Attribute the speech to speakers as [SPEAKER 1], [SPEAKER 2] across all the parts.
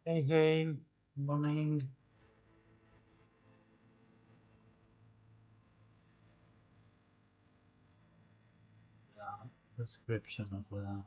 [SPEAKER 1] Hey, hey, morning. Yeah, description of the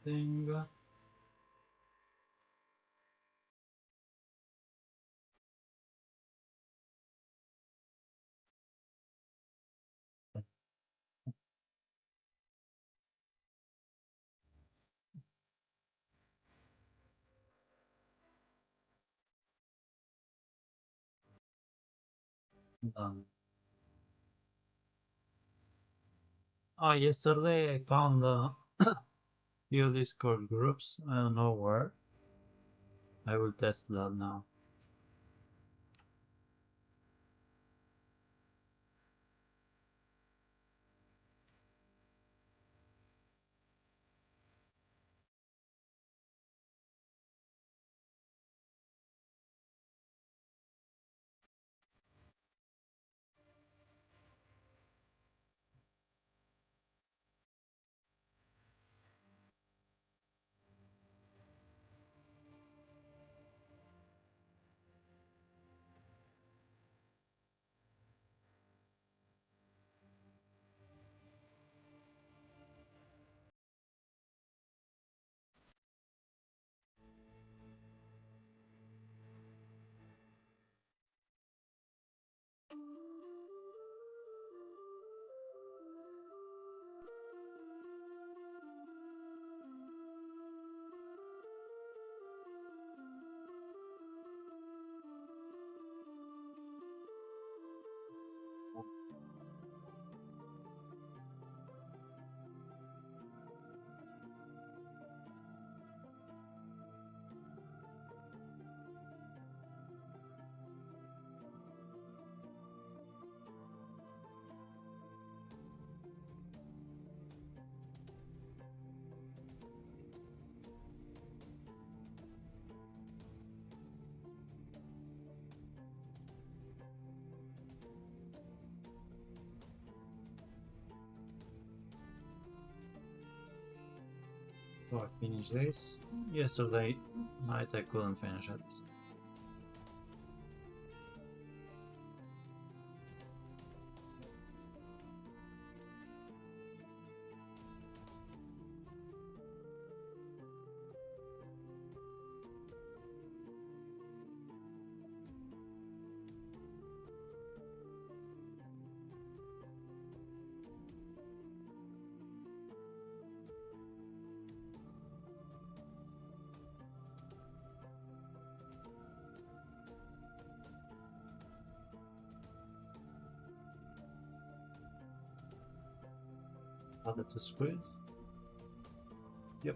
[SPEAKER 1] thing. Um, oh, yesterday I found few Discord groups. I don't know where. I will test that now. So I finished this. Yesterday night I couldn't finish it. Added to squeeze. Yep.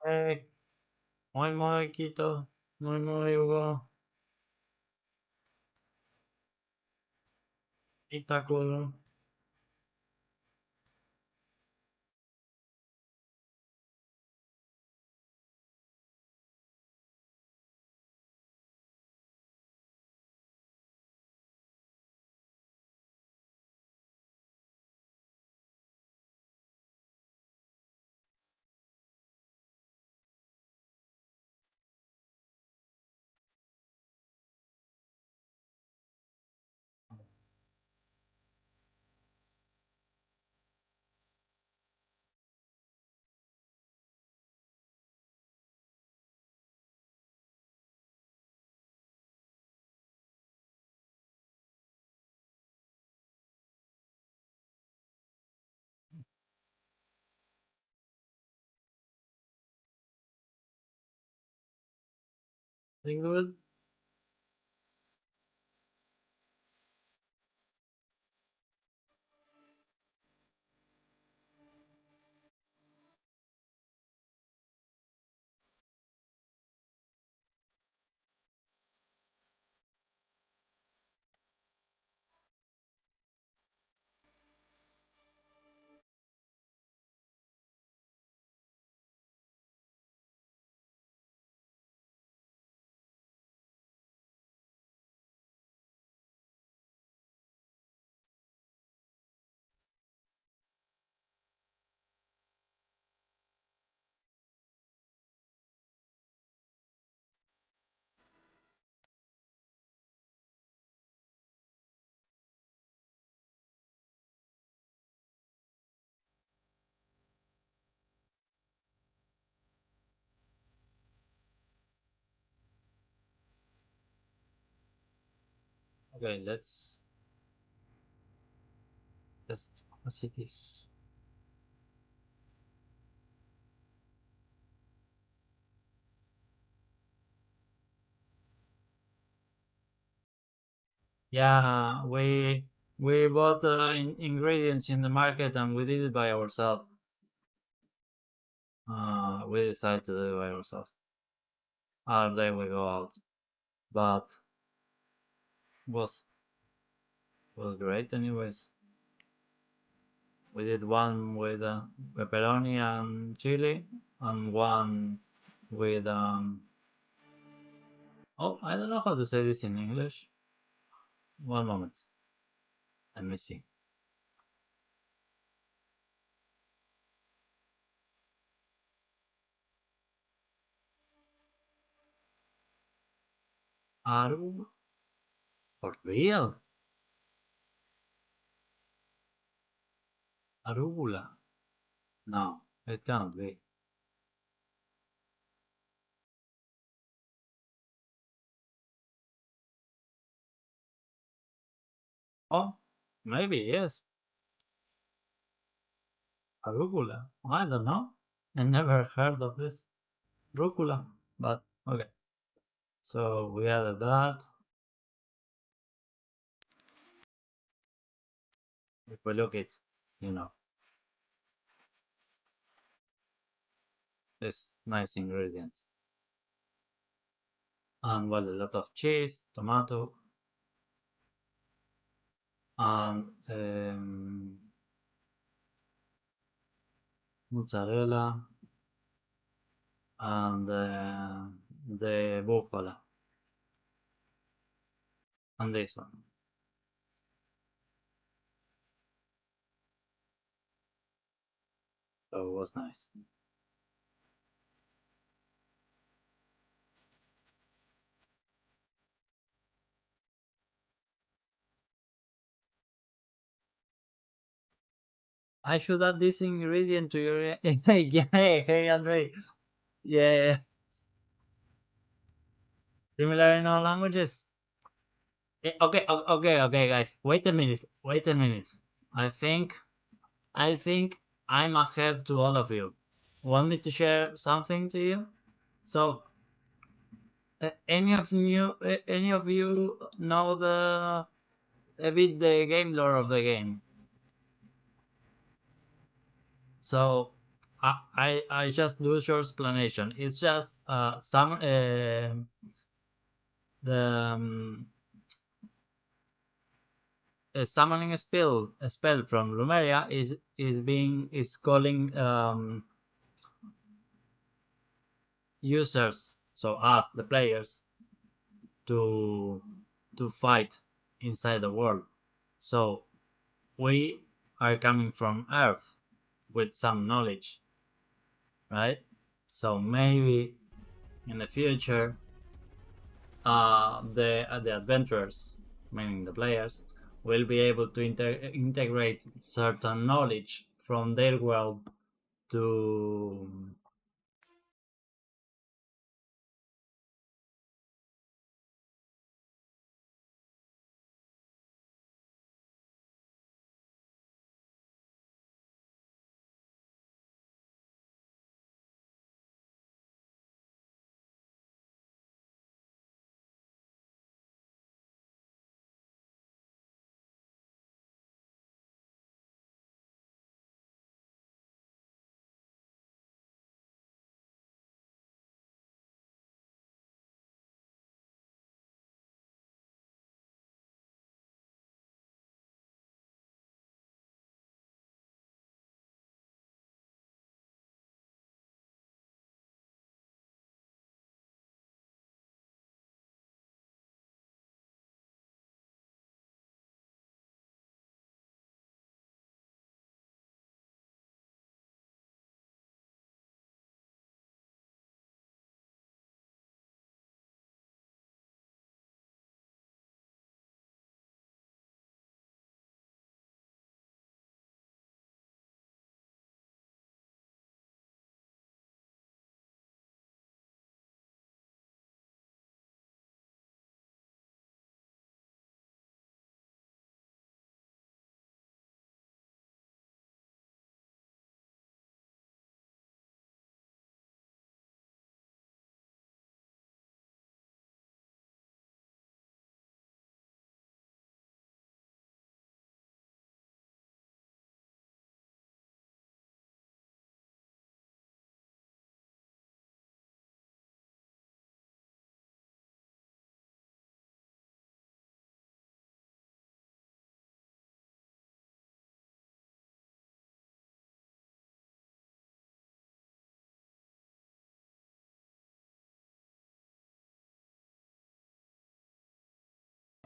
[SPEAKER 1] Hey, moi moi Kito, moi moi Hugo, Itakuro. Doing good? Okay, let's test capacities. Yeah, we bought ingredients in the market and we did it by ourselves. We decided to do it by ourselves. Then we go out, but was was great anyways. We did one with pepperoni and chili, and one with oh, I don't know how to say this in English. One moment, let me see. Aru for real? Arugula? No, it can't be. Oh, maybe yes. Arugula. I don't know. I never heard of this. Rucola, but okay. So we added that. If we look it, you know, this nice ingredient. And well, a lot of cheese, tomato, and mozzarella, and the buffalo, and this one. So it was nice. I should add this ingredient to your. Yeah, hey, Andre. Yeah, similar in all languages. Okay, okay, okay, guys. Wait a minute. Wait a minute. I think, I think I'm ahead to all of you. Want me to share something to you? So, any of you know a bit the game lore of the game? So, I just do a short explanation. It's just some the a summoning spell from Lumeria is calling users, so us the players, to fight inside the world. So we are coming from Earth with some knowledge, right? So maybe in the future, the adventurers, meaning the players, will be able to integrate certain knowledge from their world to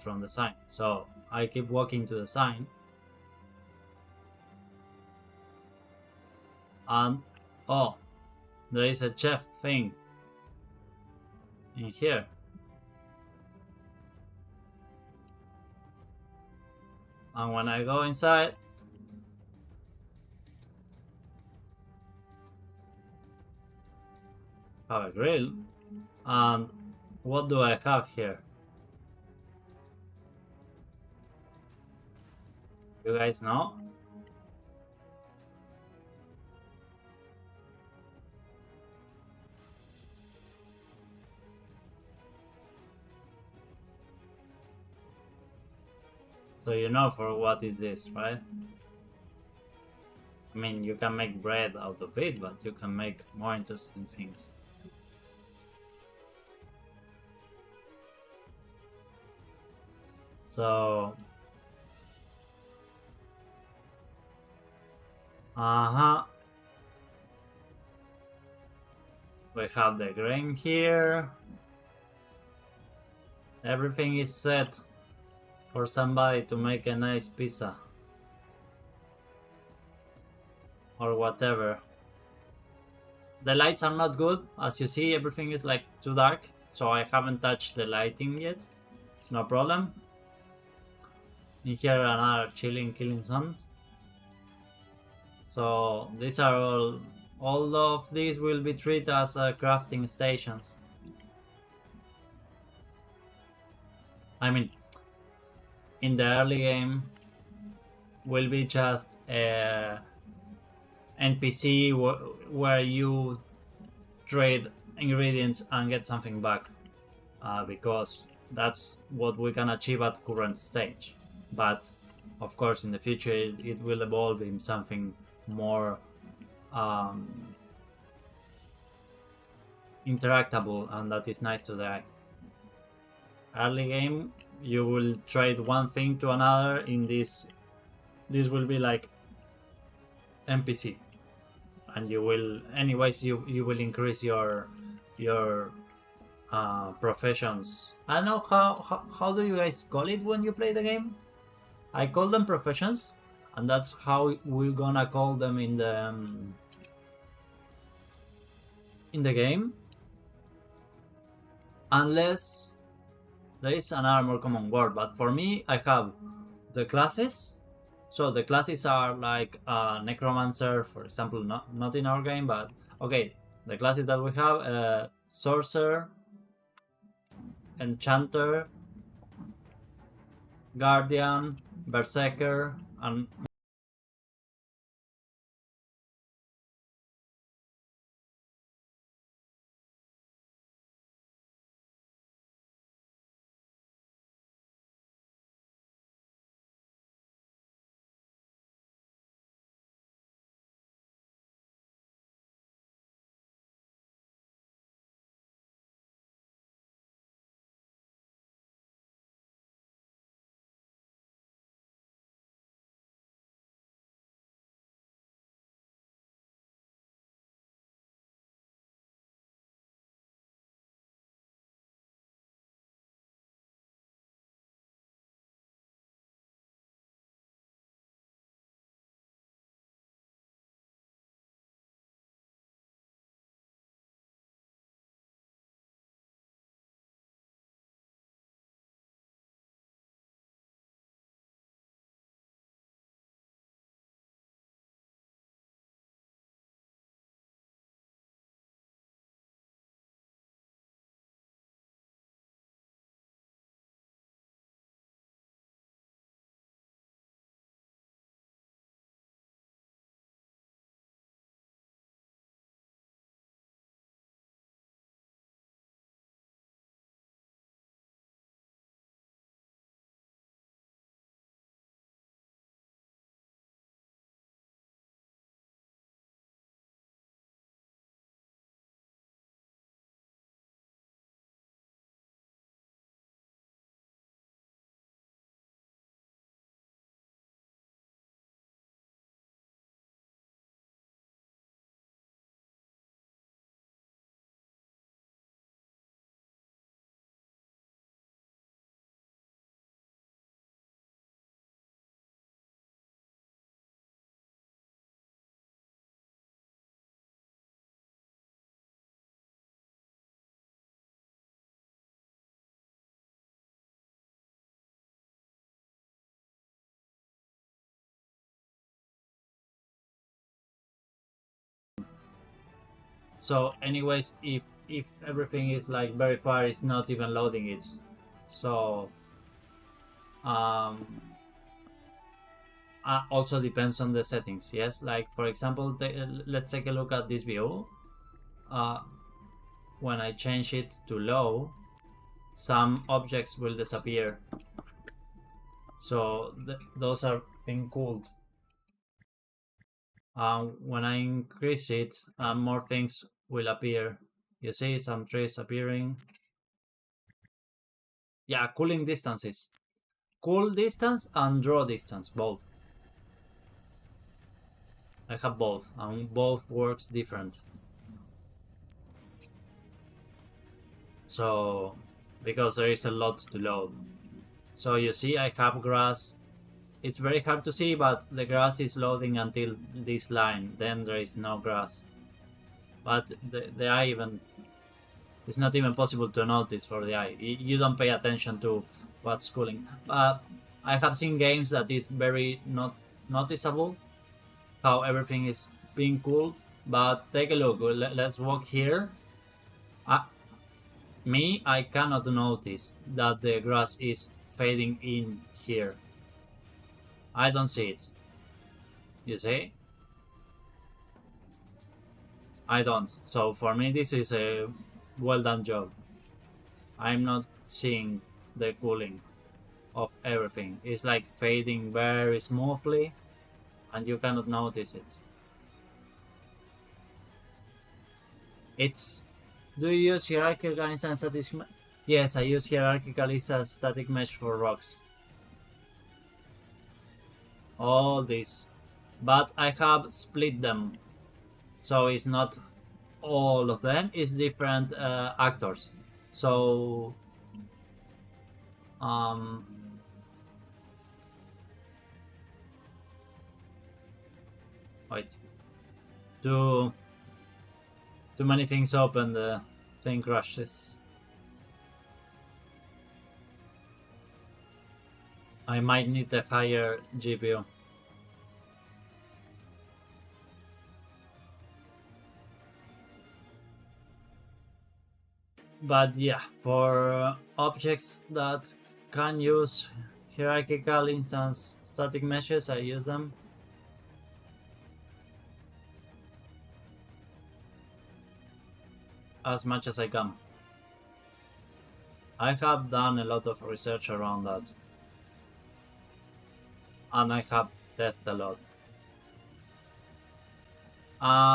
[SPEAKER 1] from the sign. So I keep walking to the sign, and oh, there is a chef thing in here. And when I go inside, I have a grill. And what do I have here? You guys know? So you know for what is this, right? I mean, you can make bread out of it, but you can make more interesting things. So, we have the grain here. Everything is set for somebody to make a nice pizza. Or whatever. The lights are not good. As you see, everything is like too dark. So I haven't touched the lighting yet. It's no problem. In here another chilling killing sun. So these are all of these will be treated as crafting stations. I mean, in the early game will be just a NPC where you trade ingredients and get something back, because that's what we can achieve at current stage. But of course in the future it will evolve in something more um, interactable, and that is nice to the early game. You will trade one thing to another. In this will be like NPC, and you will, anyways, you will increase your professions. I don't know how do you guys call it when you play the game. I call them professions, and that's how we're gonna call them in the game, unless there is another more common word. But for me, I have the classes. So the classes are like necromancer, for example, not in our game, but okay, the classes that we have: sorcerer, enchanter, guardian, berserker, and so anyways, if everything is like very far, it's not even loading it. So um also depends on the settings. Yes, like for example, let's take a look at this view. uh when I change it to low, some objects will disappear, so those are being cooled. When I increase it, more things will appear. You see some trees appearing. Yeah, cooling distances. Cool distance and draw distance, both. I have both, and both works different. So, because there is a lot to load. So you see I have grass. It's very hard to see, but the grass is loading until this line. Then there is no grass. But the eye even... It's not even possible to notice for the eye. You don't pay attention to what's cooling. But I have seen games that is very not noticeable how everything is being cooled. But take a look. Let's walk here. I cannot notice that the grass is fading in here. I don't see it. You see? I don't. So for me, this is a well done job. I'm not seeing the cooling of everything. It's like fading very smoothly, and you cannot notice it. It's... Do you use hierarchical instance static mesh? Yes, I use hierarchical instance static mesh for rocks. All this. But I have split them. So it's not all of them, it's different actors. So... Wait. Too many things open, the thing crashes. I might need a higher GPU. But yeah, for objects that can use hierarchical instance static meshes, I use them. As much as I can. I have done a lot of research around that. And I have tested a lot.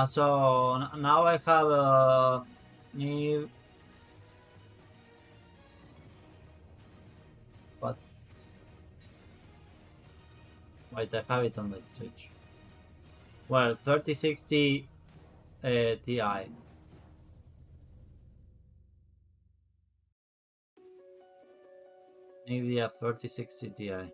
[SPEAKER 1] So now I have a new... What? Wait, I have it on the Twitch. Well, 3060 Ti. NVIDIA 3060 Ti.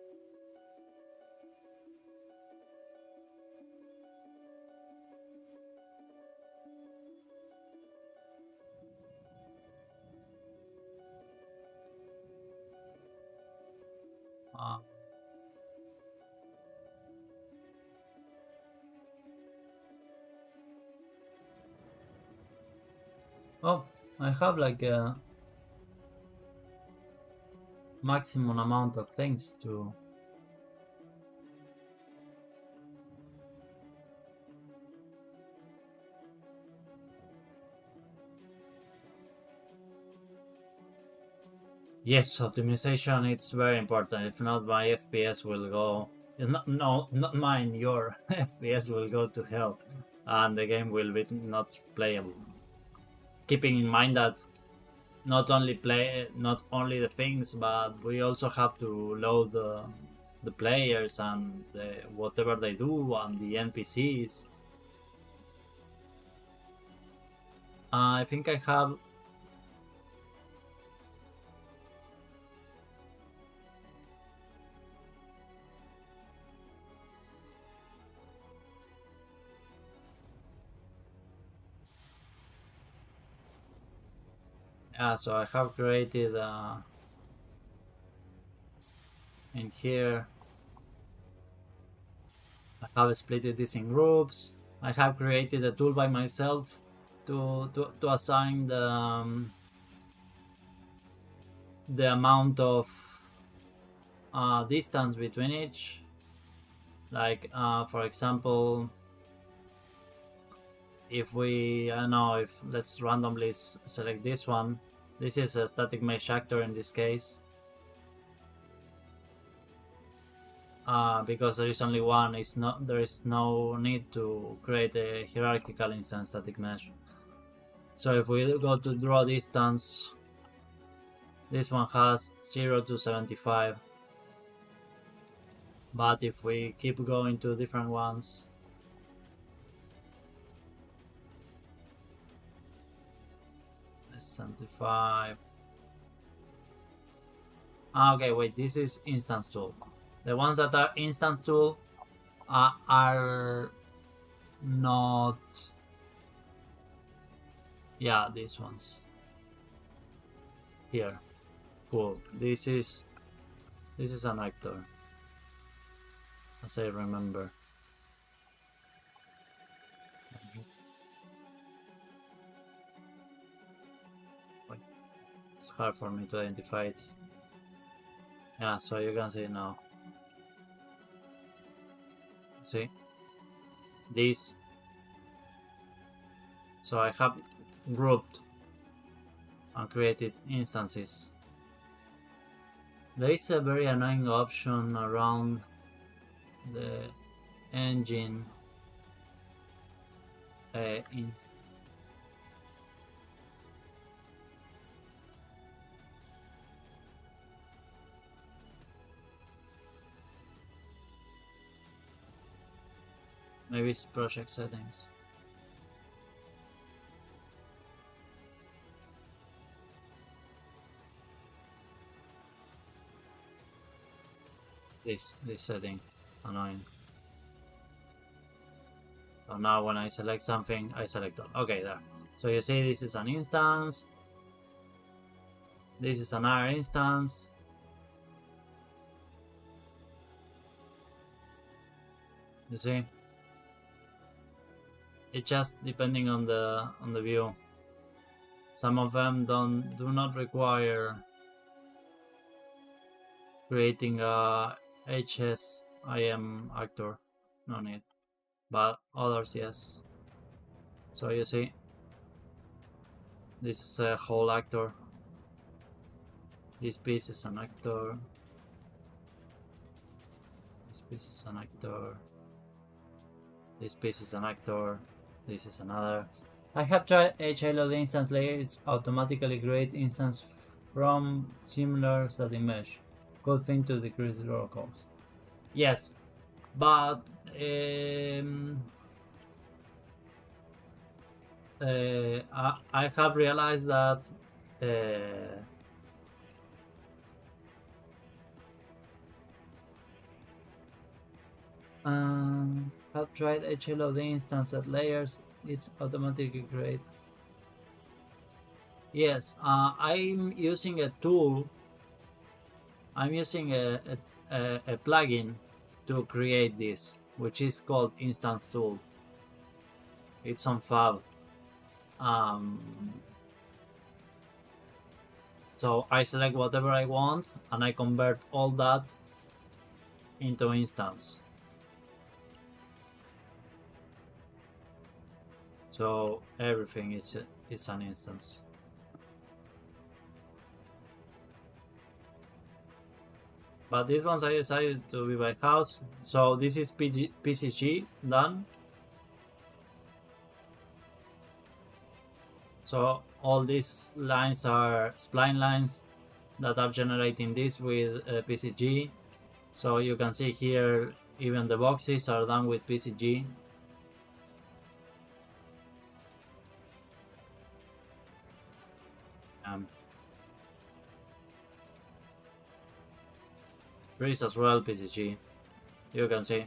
[SPEAKER 1] Oh, I have like a maximum amount of things to... Yes, optimization, it's very important. If not, my FPS will go... No, not mine, your FPS will go to hell. And the game will be not playable. Keeping in mind that not only the things, but we also have to load the players and whatever they do and the NPCs. I think I have... Yeah, so I have created in here, I have split this in groups. I have created a tool by myself to assign the amount of distance between each. Like for example, if we, I don't know, if let's randomly select this one. This is a static mesh actor in this case. Because there is only one, there is no need to create a hierarchical instance static mesh. So if we go to draw distance, this one has 0 to 75. But if we keep going to different ones, let's 75. Okay, wait, this is instance tool. The ones that are instance tool are not... Yeah, these ones. Here. Cool. This is an actor, as I remember. Wait. It's hard for me to identify it. Yeah, so you can see now. See? These. So I have grouped and created instances. There is a very annoying option around the engine Maybe it's project settings. This setting, annoying. So now when I select something, I select all. Okay, there. So you see this is an instance. This is another instance. You see? It's just depending on the view. Some of them do not require creating a HSIM actor. No need. But others, yes. So you see, this is a whole actor. This piece is an actor. This piece is an actor. This piece is an actor. This is another. I have tried HLOD instance layer. It's automatically create instance from similar static mesh. Good thing to decrease the roll calls. Yes, but I have realized that I've tried HLOD instance at layers. It's automatically create. Yes, I'm using a tool. I'm using a plugin to create this, which is called Instance Tool. It's on Fab. So I select whatever I want and I convert all that into instance. So everything is an instance. But these ones I decided to be by house. So this is PCG done. So all these lines are spline lines that are generating this with PCG. So you can see here even the boxes are done with PCG. Trees as well, PCG. You can see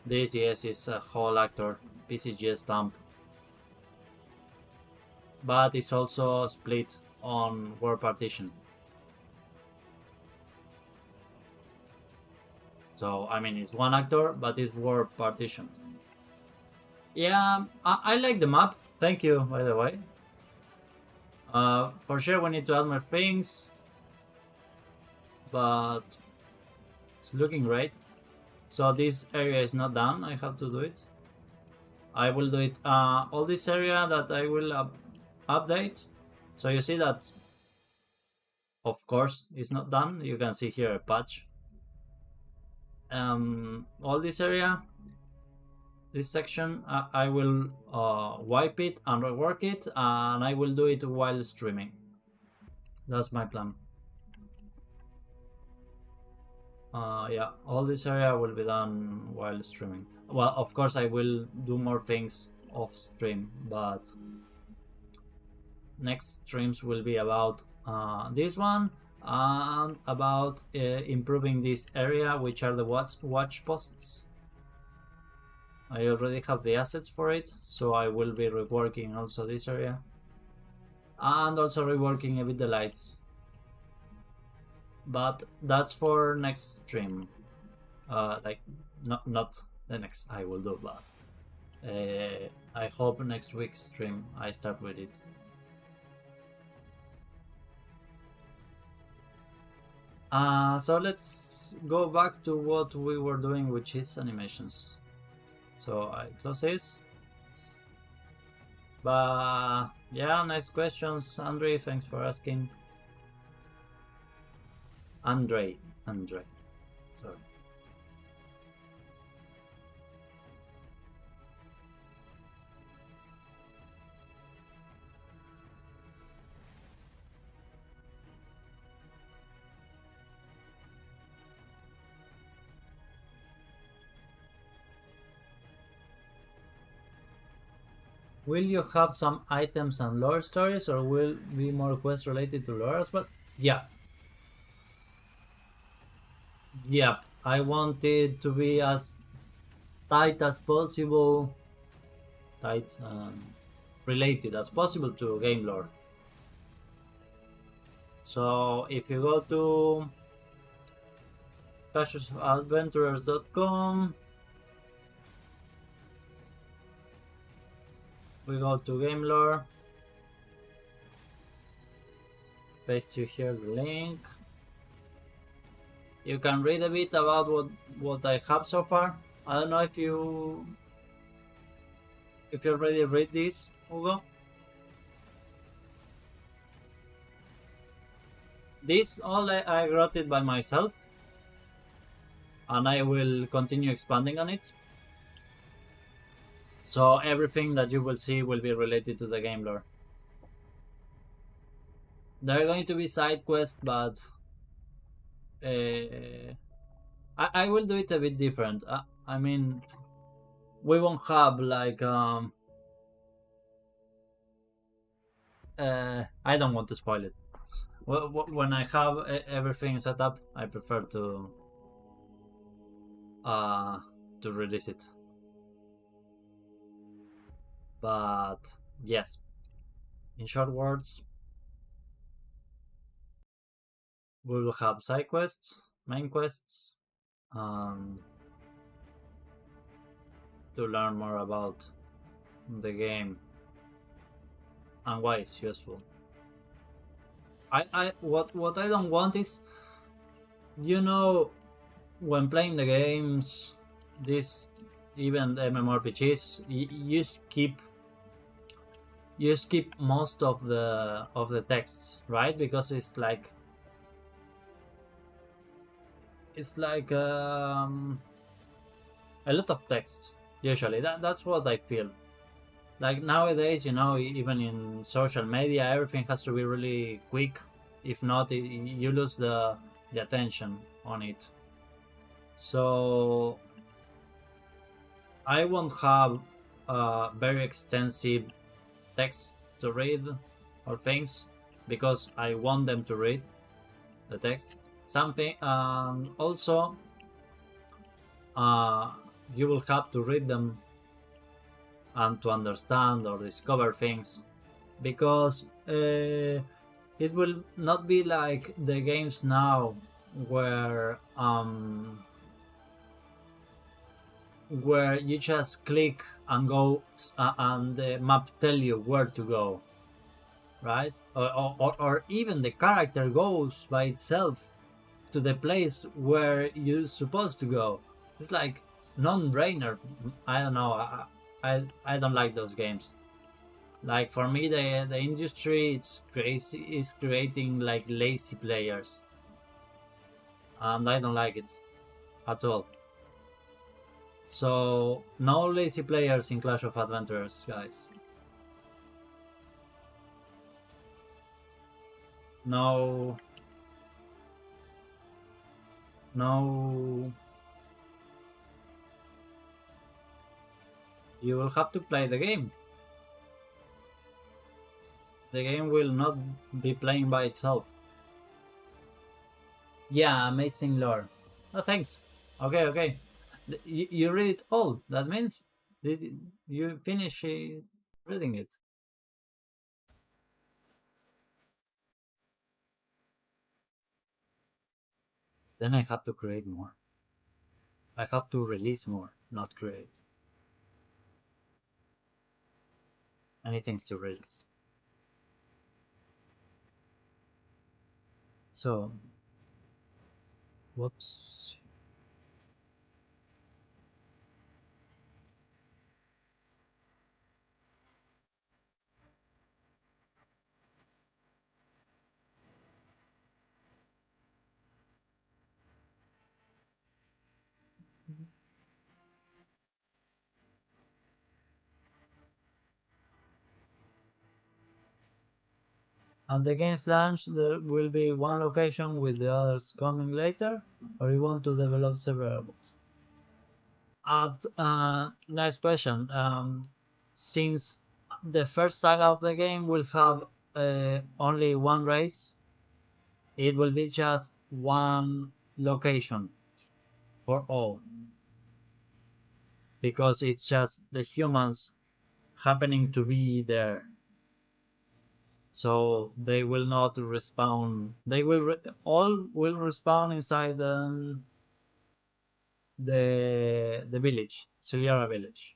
[SPEAKER 1] this, yes, is a whole actor PCG stamp, but it's also split on word partition. So I mean it's one actor, but it's word partitioned. Yeah, I like the map. Thank you, by the way. For sure we need to add more things, but it's looking great. So this area is not done. I have to do it. I will do it. All this area that I will update. So you see that, of course, it's not done. You can see here a patch. All this area, this section, I will wipe it and rework it, and I will do it while streaming. That's my plan. Yeah, all this area will be done while streaming. Well, of course, I will do more things off stream, but next streams will be about this one and about improving this area, which are the watch posts. I already have the assets for it, so I will be reworking also this area and also reworking a bit the lights, but that's for next stream. Like not the next I will do, but I hope next week's stream I start with it. So let's go back to what we were doing, which is animations. So I close this. But yeah, nice questions, Andre. Thanks for asking. Andre. Sorry. Will you have some items and lore stories, or will be more quests related to lore as well? Yeah, yeah. I want it to be as tight as possible, tight related as possible to game lore. So if you go to casualadventurers.com, we go to game lore, paste you here the link. You can read a bit about what I have so far. I don't know if you already read this, Hugo. This all I wrote it by myself, and I will continue expanding on it. So everything that you will see will be related to the game lore. There are going to be side quests, but I will do it a bit different. I mean, we won't have like I don't want to spoil it. When I have everything set up, I prefer uh to release it. But yes, in short words, we will have side quests, main quests, um, to learn more about the game and why it's useful. What I don't want is, you know, when playing the games, this even MMORPGs, you skip most of the text, right? Because it's like a lot of text usually. That's what I feel. Like nowadays, you know, even in social media, everything has to be really quick. If not, you lose the attention on it. So I won't have very extensive text to read or things because I want them to read the text. Something also uh, you will have to read them and to understand or discover things because it will not be like the games now where you just click and go and the map tell you where to go, right? Or even the character goes by itself to the place where you're supposed to go. It's like non-brainer. I don't know. I don't like those games. Like for me, the industry it's crazy is creating like lazy players, and I don't like it at all. So no lazy players in Clash of Adventurers, guys. No, no. You will have to play the game. The game will not be playing by itself. Yeah, amazing lore. Oh, thanks. Okay, okay. You read it all. That means you finish reading it. Then I have to create more. I have to release more, not create. Many things to release. So, whoops. At the game's launch, there will be one location with the others coming later, or you want to develop several books? Nice question. Since the first saga of the game will have only one race. It will be just one location for all, because it's just the humans happening to be there. So they will not respawn. They will all will respawn inside the village, Ciliara village,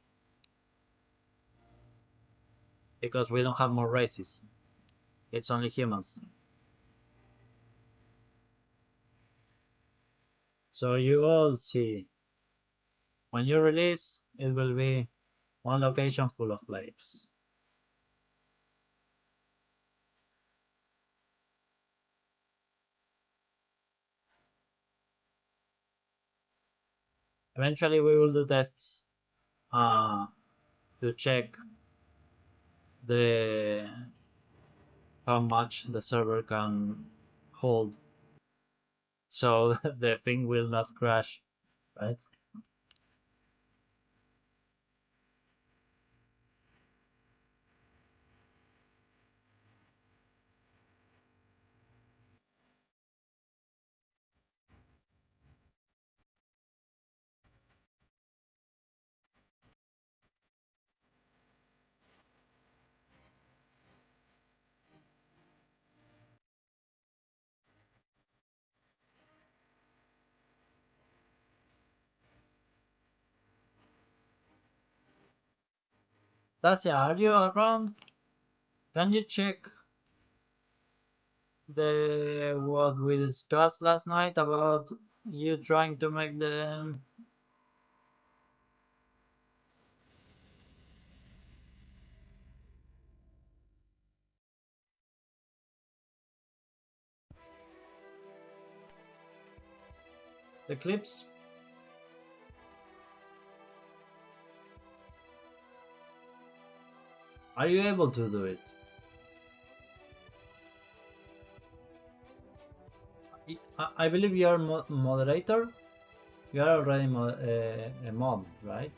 [SPEAKER 1] because we don't have more races. It's only humans. So you all see, when you release, it will be one location full of players. Eventually, we will do tests uh, to check the how much the server can hold, so the thing will not crash, right? Dacia, are you around? Can you check the what we discussed last night about you trying to make the clips? Are you able to do it? I believe you're moderator. You are already a mod, right?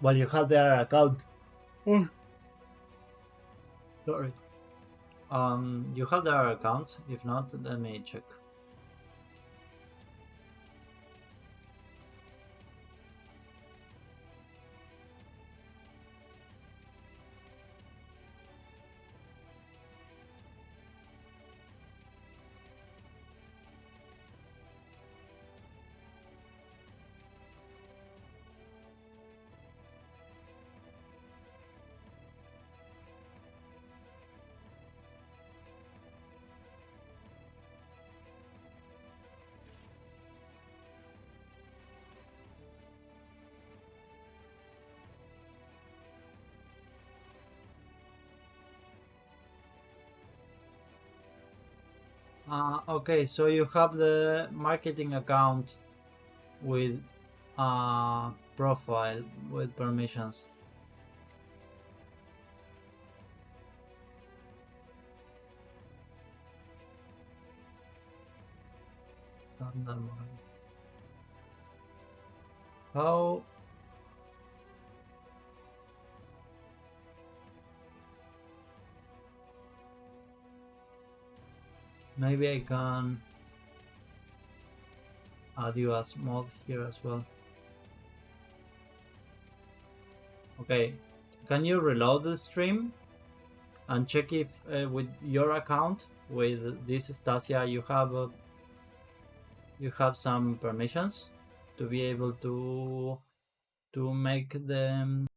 [SPEAKER 1] Well, you have their account. Oh, sorry. You have their account. If not, let me check. Okay, so you have the marketing account with profile with permissions. How? Maybe I can add you as mod here as well. Okay, can you reload the stream and check if with your account with this Stasia you have some permissions to be able to make them.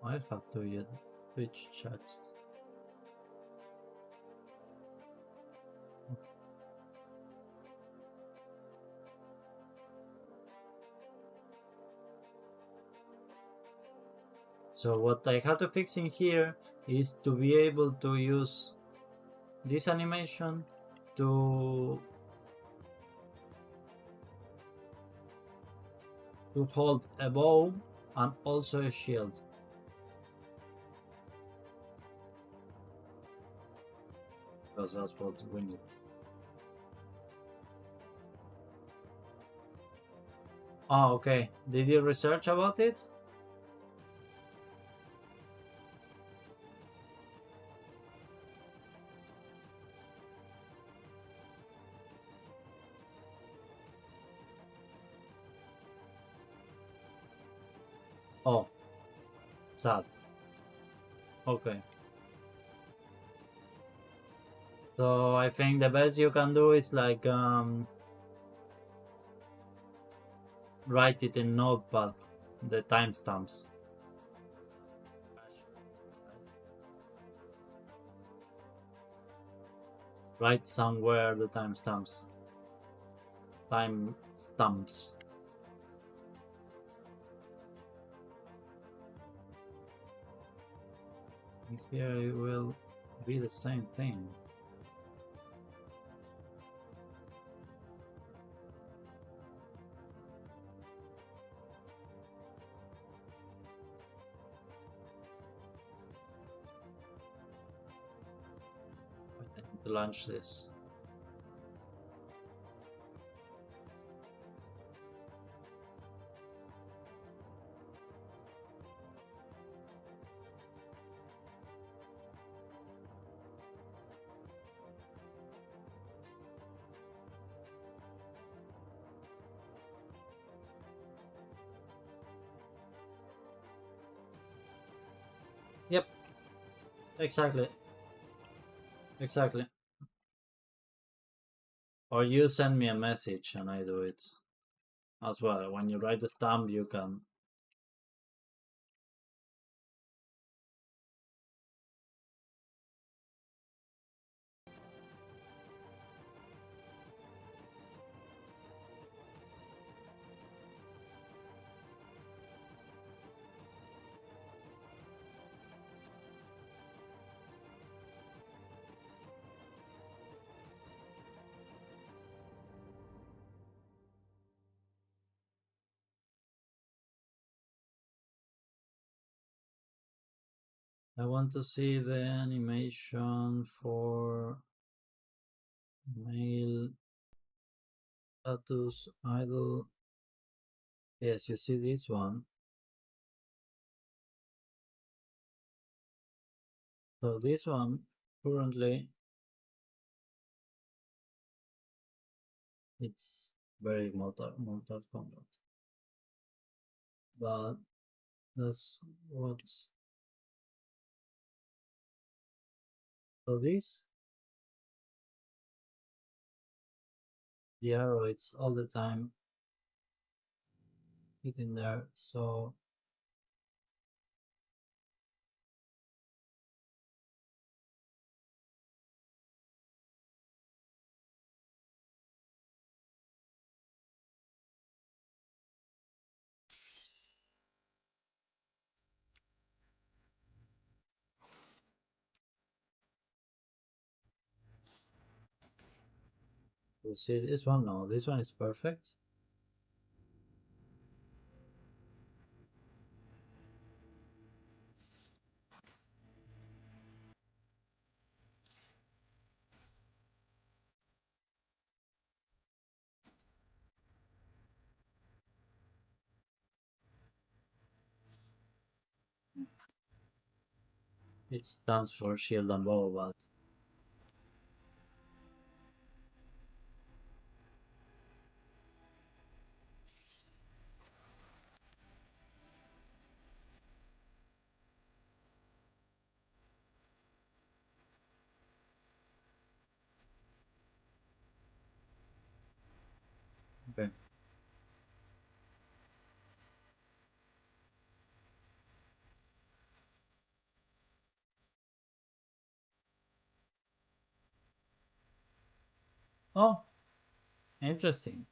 [SPEAKER 1] I have to use Twitch chats. So what I have to fix in here is to be able to use this animation to hold a bow and also a shield. Because that's what we need. Oh, okay. Did you research about it? Oh, sad. Okay. So I think the best you can do is like write it in Notepad, the timestamps. Write somewhere the timestamps. Timestamps. And here it will be the same thing. I need to launch this. Yep, exactly. Exactly. Or you send me a message and I do it as well. When you write the stamp, you can. I want to see the animation for male status idle. Yes, you see this one. So this one currently it's very Mortal Kombat, but that's what. So this the arrow it's all the time hitting there. So you see this one? No, this one is perfect. It stands for shield and bow, but okay. Oh, interesting.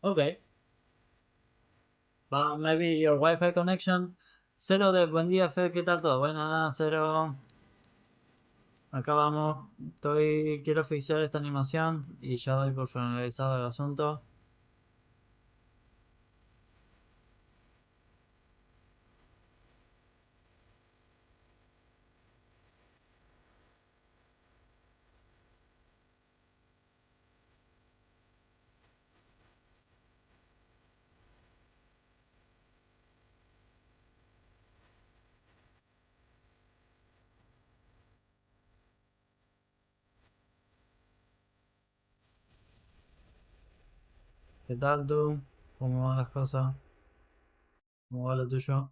[SPEAKER 1] Okay, but maybe your Wi-Fi connection. Cero de buen día, Fer, ¿qué tal todo? Bueno, nada, Cero. Acá vamos. Quiero fixar esta animación y ya doy por finalizado el asunto. ¿Qué tal tú? ¿Cómo van las cosas? ¿Cómo va lo tuyo?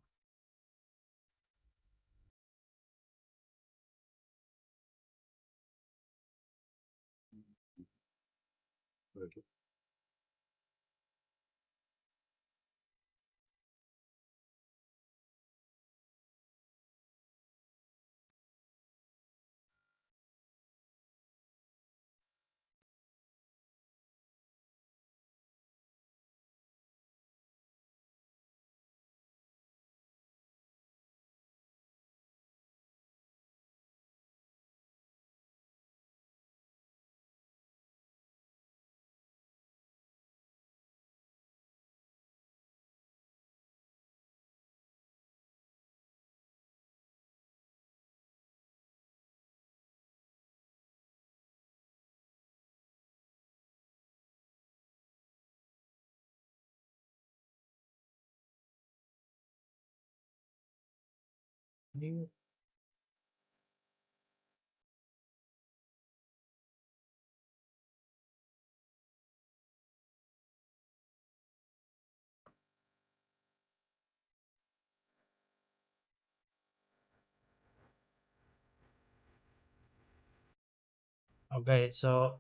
[SPEAKER 1] Okay, so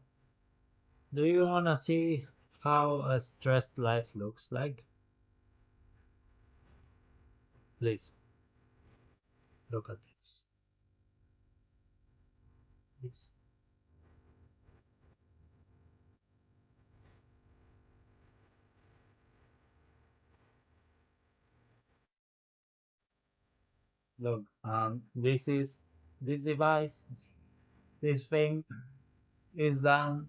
[SPEAKER 1] do you wanna see how a stressed life looks like? Please look at this. This look, this is this device, this thing is done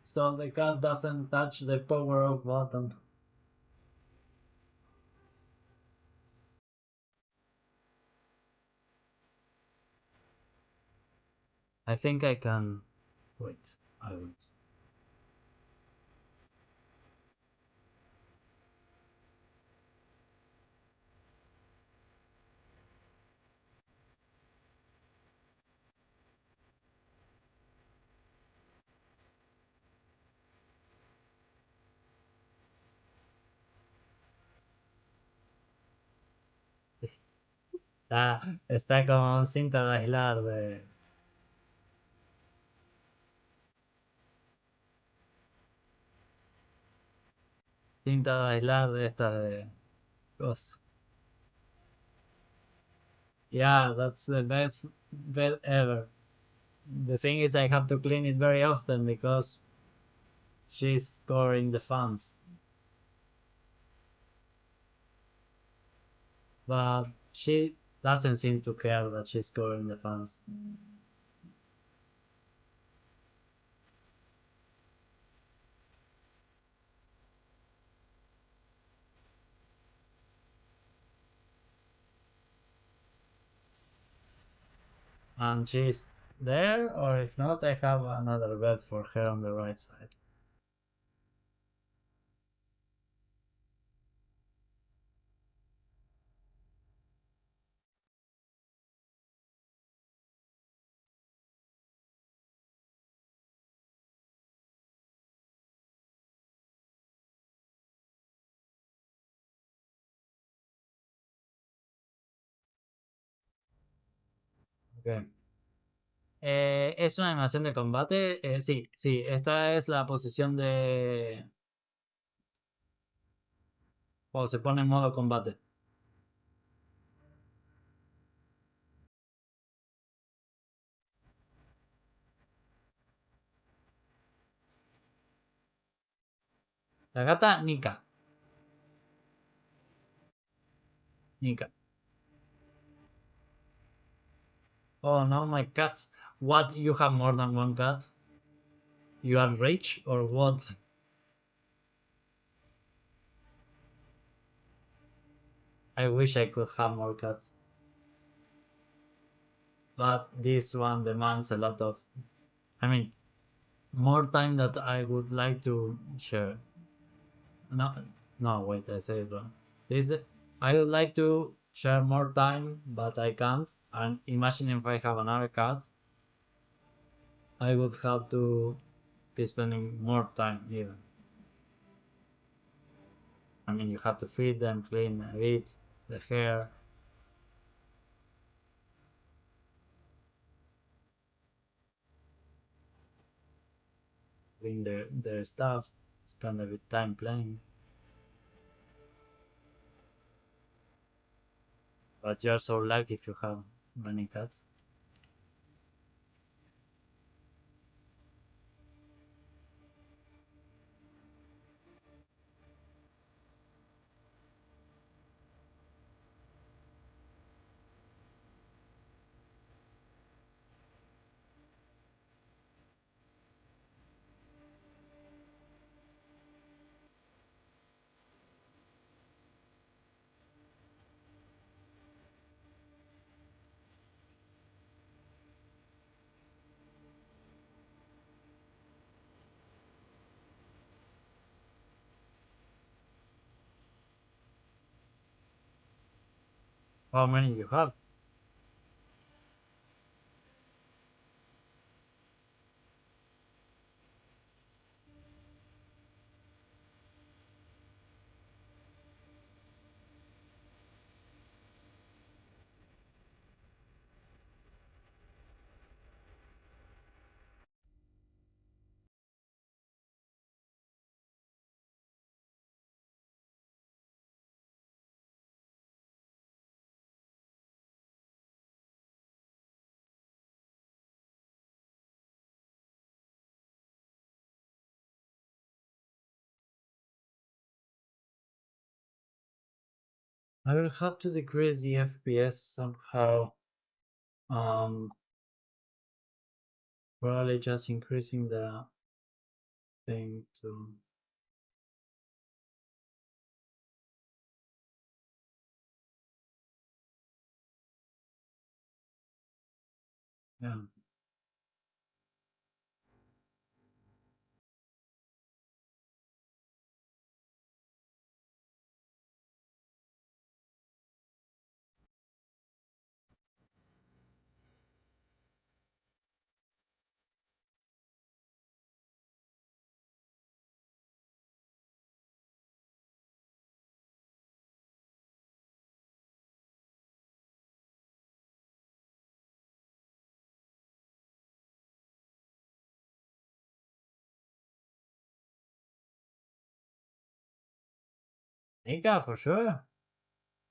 [SPEAKER 1] so the cat doesn't touch the power off button. I think I can wait. I will. Está con cinta de aislar de cinta de aislar de esta de cosas. Yeah, that's the best bed ever. The thing is, I have to clean it very often because she's scoring the funds. But she doesn't seem to care that she's scoring the funds. And she's there, or if not, I have another bed for her on the right side. Okay. ¿Es una animación de combate? Sí, sí, esta es la posición de... O se pone en modo combate. La gata Nika. Nika. Oh no, my cats. What? You have more than one cat? You are rich or what? I wish I could have more cats. But this one demands a lot of, I mean, more time that I would like to share. No, no, wait, I said it wrong. This, I would like to share more time, but I can't. And imagine if I have another cat, I would have to be spending more time even. I mean, you have to feed them, clean a bit, the hair, clean their stuff, spend a bit time playing. But you're so lucky if you have many cats. How many you have? I will have to decrease the FPS somehow. Um, Probably just increasing the thing to, yeah. Nika, for sure.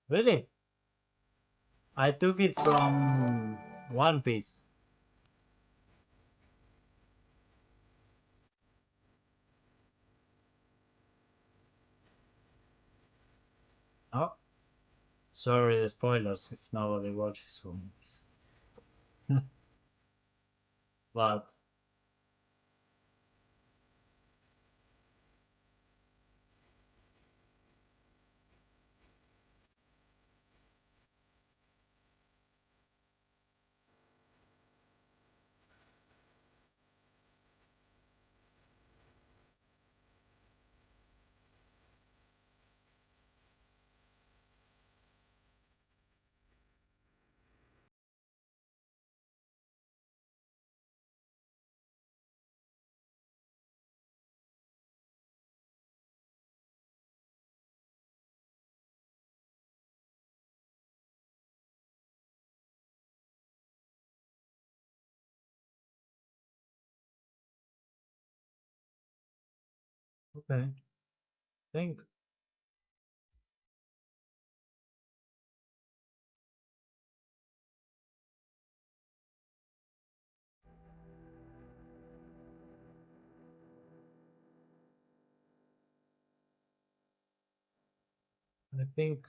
[SPEAKER 1] Really? I took it from One Piece. Oh, sorry, the spoilers if nobody watches One Piece. But okay, think. I think.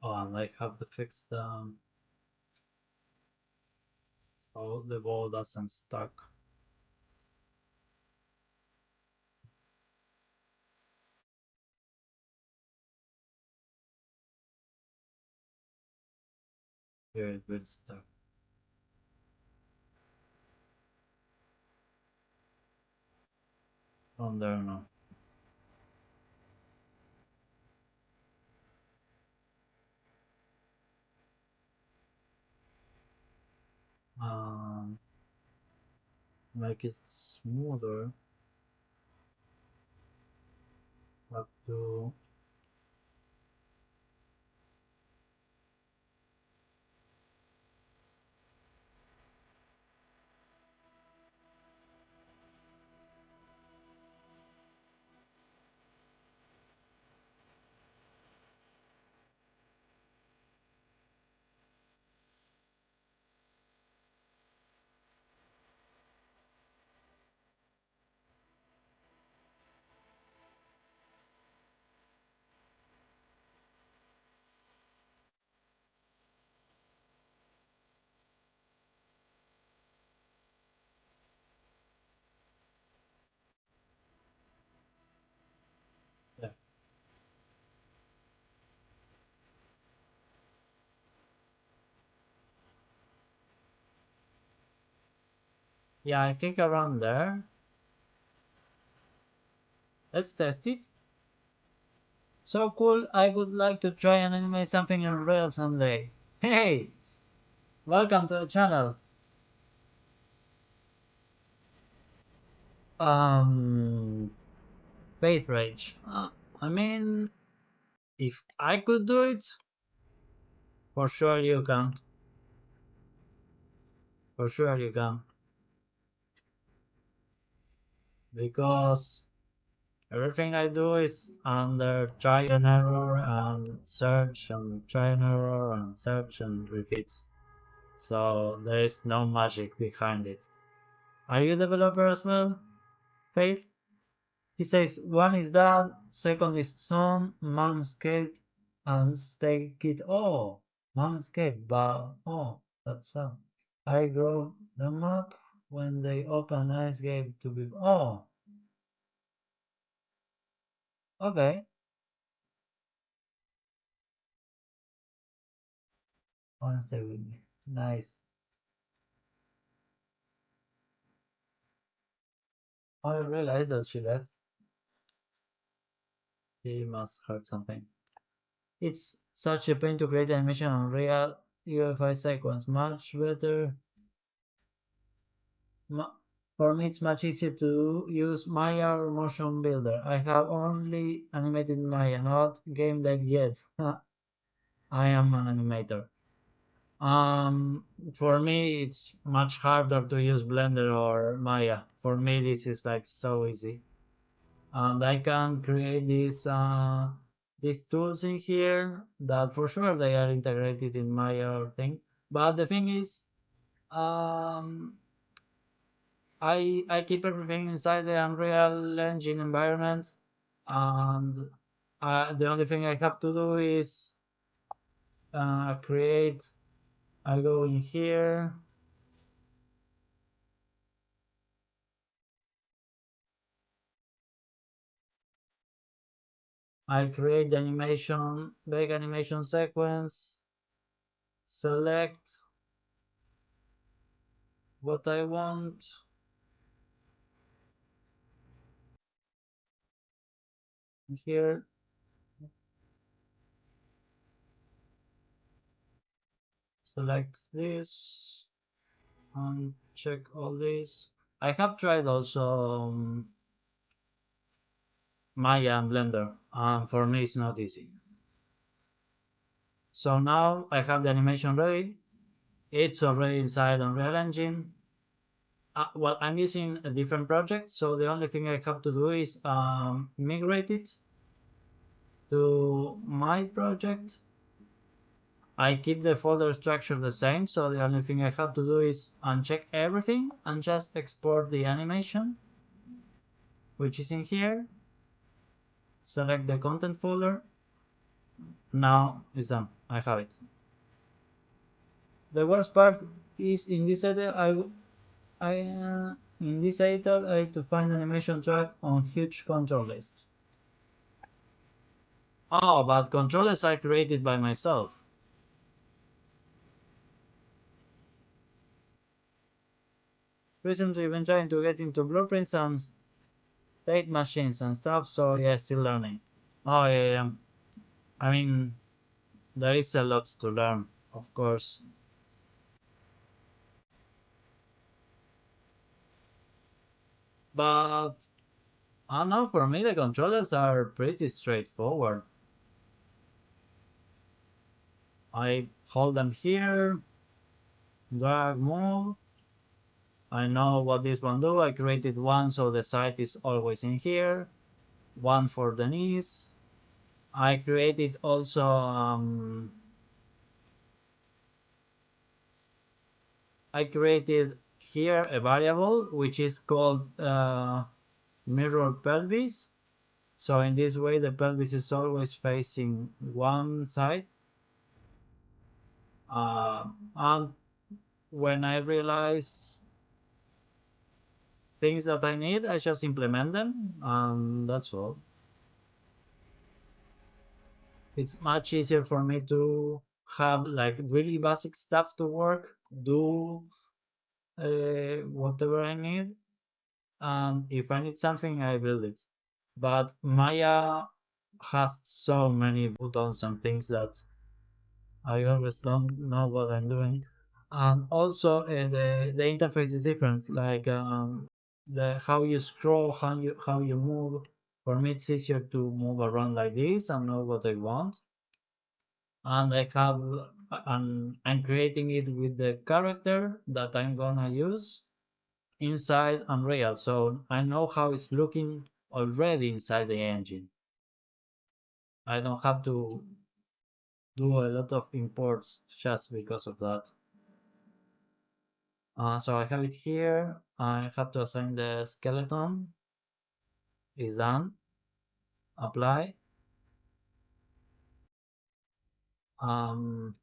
[SPEAKER 1] Oh, and I have to fix the so the ball doesn't stuck. Here it will stuck. On there now. Um, make it smoother. Have to. Yeah. Yeah, I think around there. Let's test it. So cool, I would like to try and animate something in real someday. Hey! Welcome to the channel. Um, Faith Rage. I mean, if I could do it, for sure you can. For sure you can. Because everything I do is under try and error and search and try and error and search and repeats. So there is no magic behind it. Are you a developer as well, Faith? He says one is that, second is son, manscaped, and stake it. Oh, manscaped, but oh, that's sad. I grow them up when they open ice game to be. Oh, okay. Wanna stay with me? Nice. I realized that she left. She must hurt something. It's such a pain to create animation on real UFI sequence. Much better. For me, it's much easier to use Maya or Motion Builder. I have only animated Maya, not game dev yet. I am an animator. For me, it's much harder to use Blender or Maya. For me, this is like so easy, and I can create these tools in here that for sure they are integrated in Maya thing. But the thing is, um, I keep everything inside the Unreal Engine environment, and the only thing I have to do is create. I go in here. I create the animation, big animation sequence. Select what I want. Here, select this and check all this. I have tried also Maya and Blender, and for me it's not easy. So now I have the animation ready. It's already inside Unreal Engine. Well, I'm using a different project, so the only thing I have to do is migrate it to my project. I keep the folder structure the same, so the only thing I have to do is uncheck everything and just export the animation, which is in here. Select the content folder. Now it's done. I have it. The worst part is in this editor, in this editor I have to find animation track on huge control list. Oh, but controllers are created by myself. Recently been trying to get into blueprints and state machines and stuff, so yeah, still learning. Oh yeah. I mean, there is a lot to learn, of course. But I don't know, for me the controllers are pretty straightforward. I hold them here, drag, move. I know what this one do. I created one so the sight is always in here. One for the knees. I created also I created here a variable which is called mirror pelvis. So in this way the pelvis is always facing one side. And when I realize things that I need, I just implement them, and that's all. It's much easier for me to have like really basic stuff to work, do whatever I need, and if I need something, I build it. But Maya has so many buttons and things that I always don't know what I'm doing. And also the interface is different, like the how you scroll, how you move. For me, it's easier to move around like this and know what I want. And I have and I'm creating it with the character that I'm gonna use inside Unreal, so I know how it's looking already inside the engine. I don't have to do a lot of imports just because of that. So I have it here. I have to assign the skeleton. Is done. Apply. Um,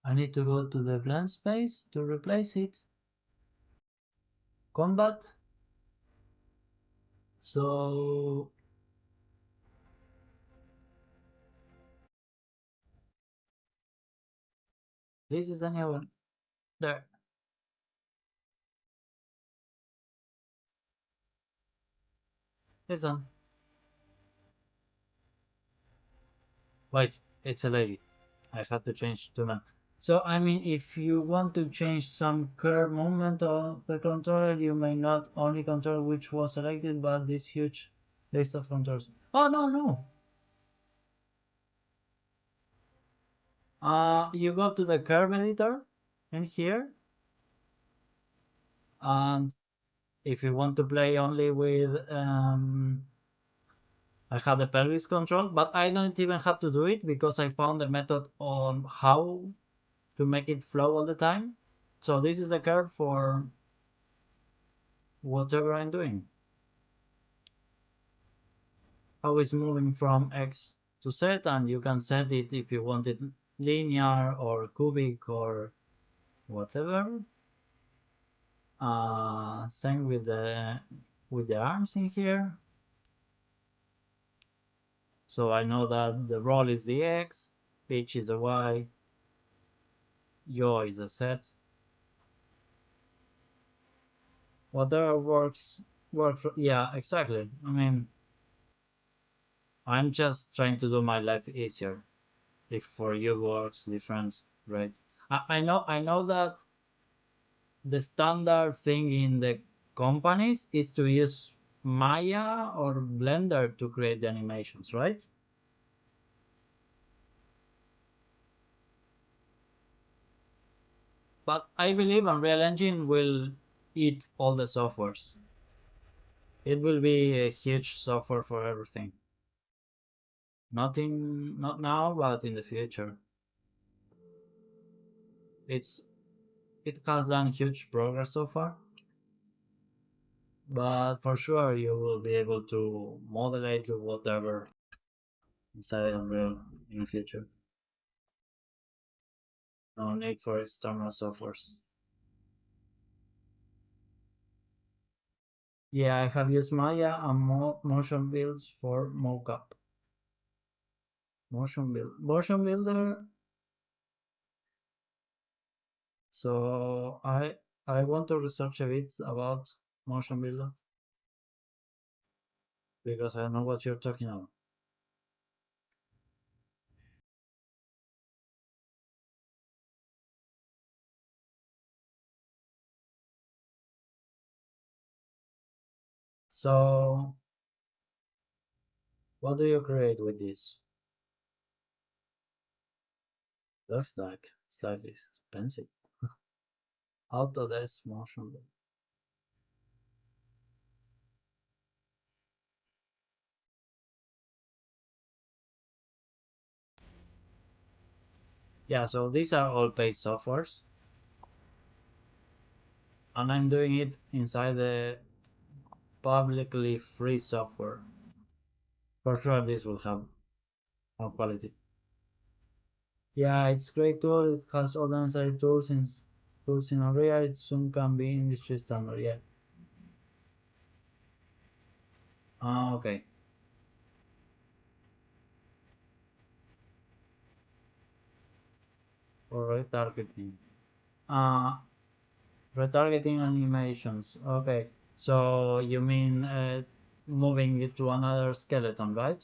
[SPEAKER 1] I need to go to the blend space to replace it. Combat. So this is a new one. There. This one. Wait, it's a lady. I have to change to man. So I mean, if you want to change some curve movement of the controller, you may not only control which was selected, but this huge list of controls. Oh no no! You go to the curve editor in here, and if you want to play only with, I have the pelvis control, but I don't even have to do it because I found a method on how to make it flow all the time. So this is the curve for whatever I'm doing. How it's moving from X to Z, and you can set it if you want it linear or cubic or whatever. Same with the arms in here. So I know that the roll is the X, pitch is a Y, yaw is a Z. Whatever works. Yeah, exactly. I mean, I'm just trying to do my life easier. if for you works different, right? I know that the standard thing in the companies is to use Maya or Blender to create the animations, right? But I believe Unreal Engine will eat all the softwares. It will be a huge software for everything. Not now, but in the future. It's it has done huge progress so far, but for sure you will be able to modulate whatever inside Unreal in the future. No need for external softwares. Yeah, I have used Maya and motion builds for mockup. Motion builder. So I want to research a bit about motion builder because I know what you're talking about. So what do you create with this? Looks like slightly expensive. Autodesk motion builder. Yeah, so these are all paid softwares, and I'm doing it inside the publicly free software. For sure, this will have more quality. Yeah, it's great tool. It has all the necessary tools in Unreal. It soon can be industry standard. Yeah. Okay. For retargeting. Uh, retargeting animations. Okay. So you mean moving it to another skeleton, right?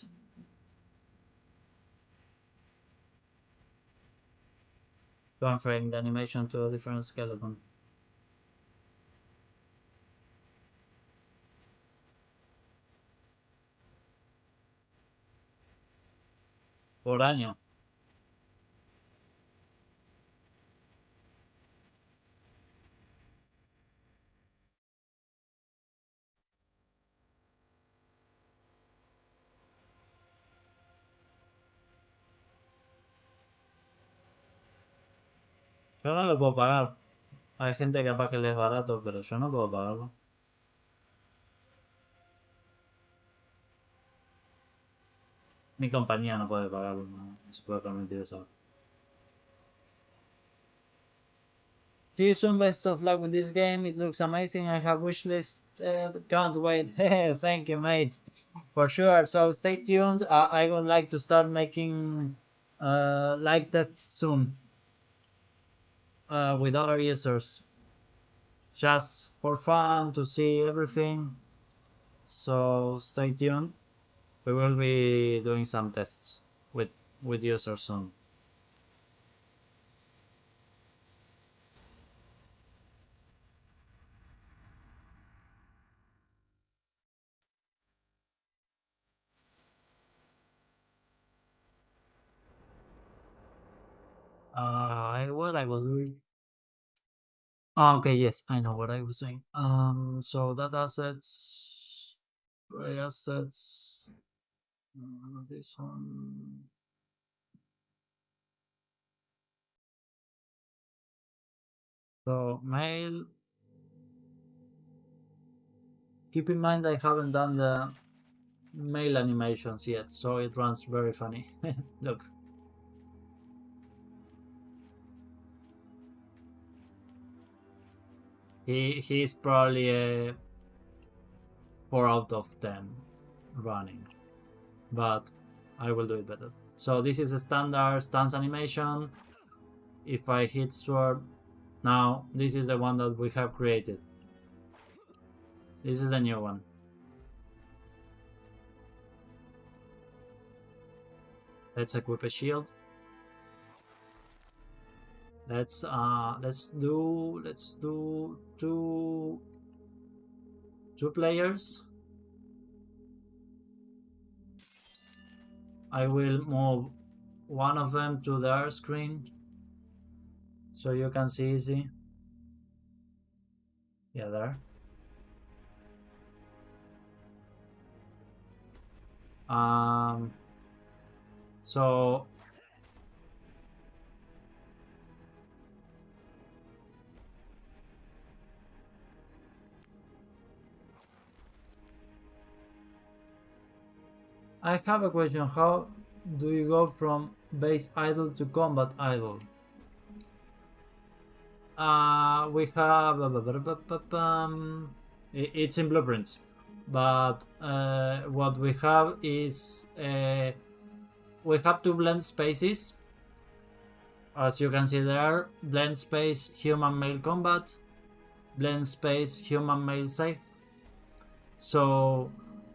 [SPEAKER 1] Transferring the animation to a different skeleton. Por año. Yo no lo puedo pagar. Hay gente capaz que le es barato, pero yo no puedo pagarlo. Mi compañía no puede pagarlo, no se puede permitir eso. See you soon, best of luck with this game. It looks amazing. I have wishlist. Can't wait. Thank you, mate. For sure. So stay tuned. I would like to start making like that soon with other users, just for fun to see everything. So stay tuned. We will be doing some tests with users soon. What I was doing. Oh, okay, yes, I know what I was saying. So data assets, array assets, this one. So mail. Keep in mind I haven't done the mail animations yet, so it runs very funny. Look, he's probably a 4 out of 10 running, but I will do it better. So this is a standard stance animation. If I hit sword, now this is the one that we have created. This is the new one. Let's equip a shield. Let's do two players. I will move one of them to their screen so you can see easy. Yeah, there. Um, so I have a question. How do you go from base idle to combat idle? We have it's in blueprints, but what we have is we have two blend spaces, as you can see there. Blend space human male combat, blend space human male safe. So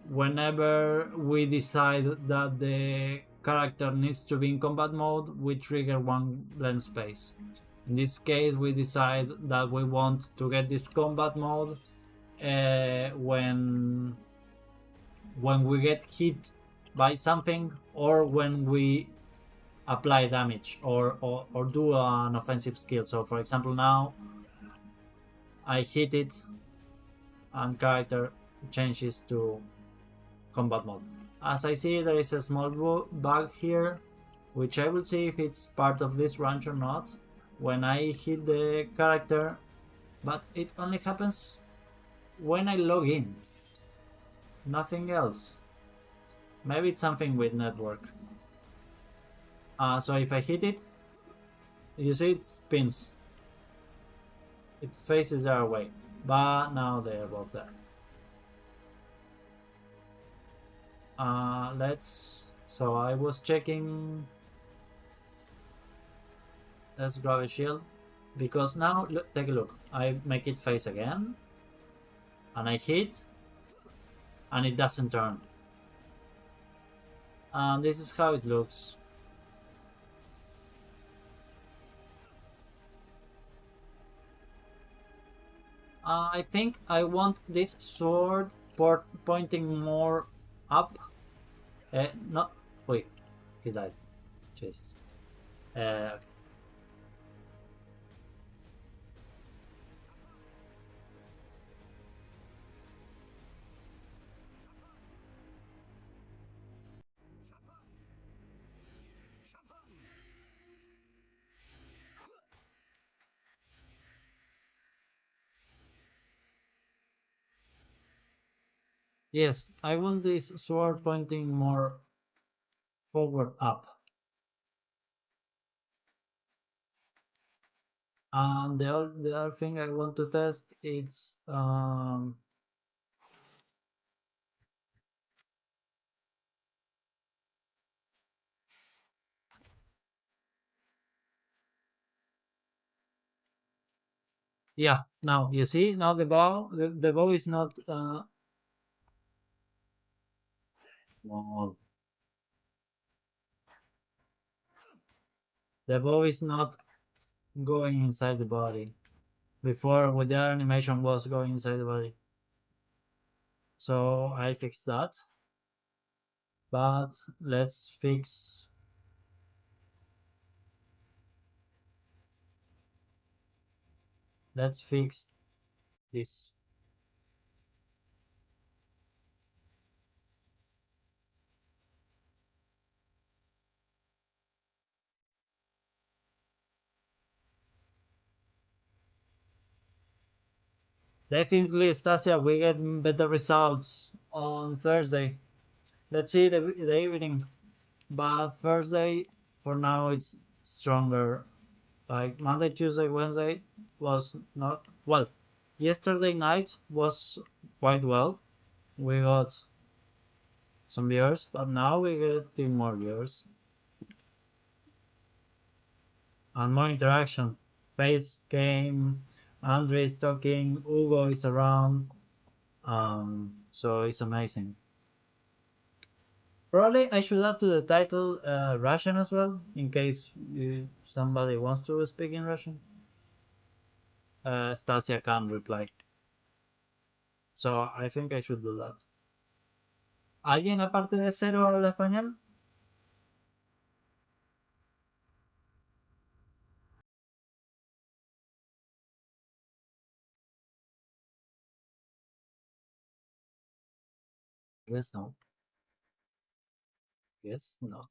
[SPEAKER 1] whenever we decide that the character needs to be in combat mode, we trigger one blend space. In this case, we decide that we want to get this combat mode when we get hit by something, or when we apply damage, or do an offensive skill. So for example, now I hit it and character changes to combat mode. As I see, there is a small bug here, which I will see if it's part of this range or not. When I hit the character, but it only happens when I log in, nothing else. Maybe it's something with network. So if I hit it, you see it spins. It faces their way, but now they're both there. So I was checking. Let's grab a shield, because now look, take a look. I make it face again, and I hit, and it doesn't turn. And this is how it looks. I think I want this sword pointing more up. Not. Wait, he died. Jesus. Okay. Yes, I want this sword pointing more forward up. And the other thing I want to test is yeah. Now you see, now the bow is not well, the bow is not going inside the body. Before, with the animation, was going inside the body. So I fixed that. But let's fix this. Definitely, Stasia, we get better results on Thursday. Let's see the evening. But Thursday, for now, it's stronger. Like Monday, Tuesday, Wednesday was not well. Yesterday night was quite well. We got some viewers, but now we get more viewers and more interaction. Faith came, Andre is talking, Hugo is around. So it's amazing. Probably I should add to the title Russian as well, in case somebody wants to speak in Russian. Stasia can reply. So I think I should do that. ¿Alguien aparte de Cero habla español? Guess no. Guess not.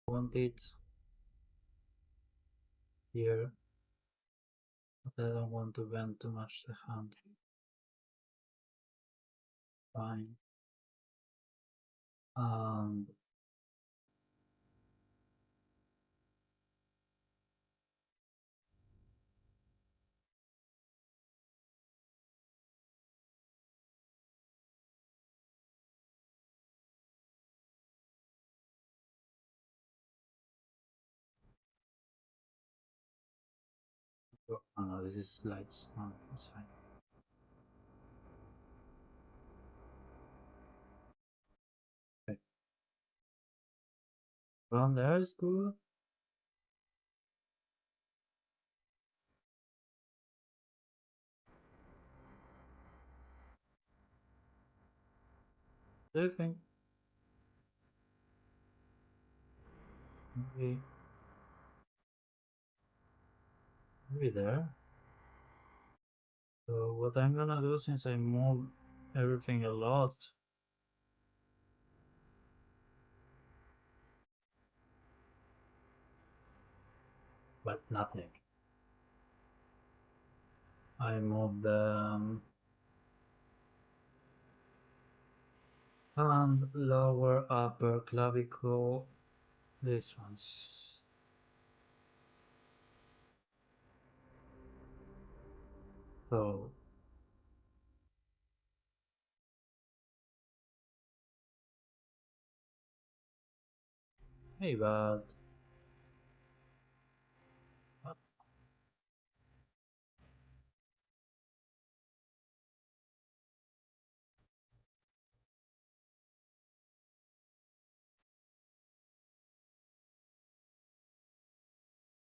[SPEAKER 1] Want it here, but I don't want to bend too much the hand. Fine. And oh no, this is lights. Oh, it's fine. Okay. From there is good. Do you think? Maybe, maybe there. So what I'm gonna do, since I move everything a lot, but nothing. I move the hand, lower upper clavicle, these ones. So, hey, but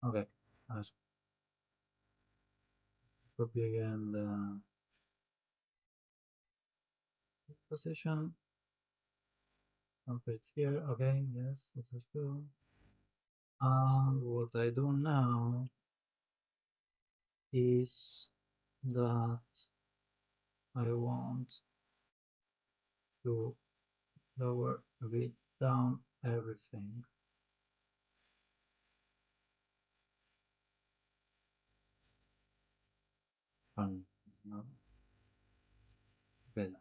[SPEAKER 1] okay, let's copy again the position. Okay, it's here. Okay, yes, this is good. And what I do now is that I want to lower a bit down everything. And no, okay.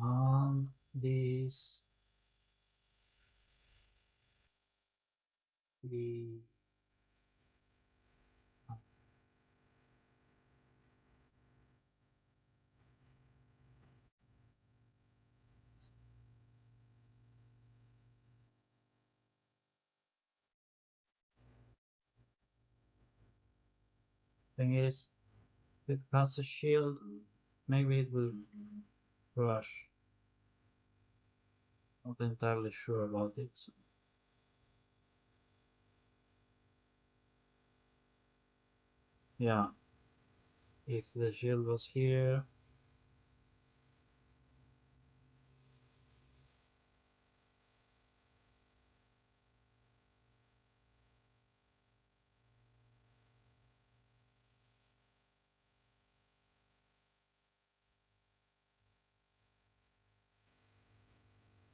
[SPEAKER 1] And this the thing is, if it has a shield, maybe it will crush. Not entirely sure about it. Yeah, if the shield was here,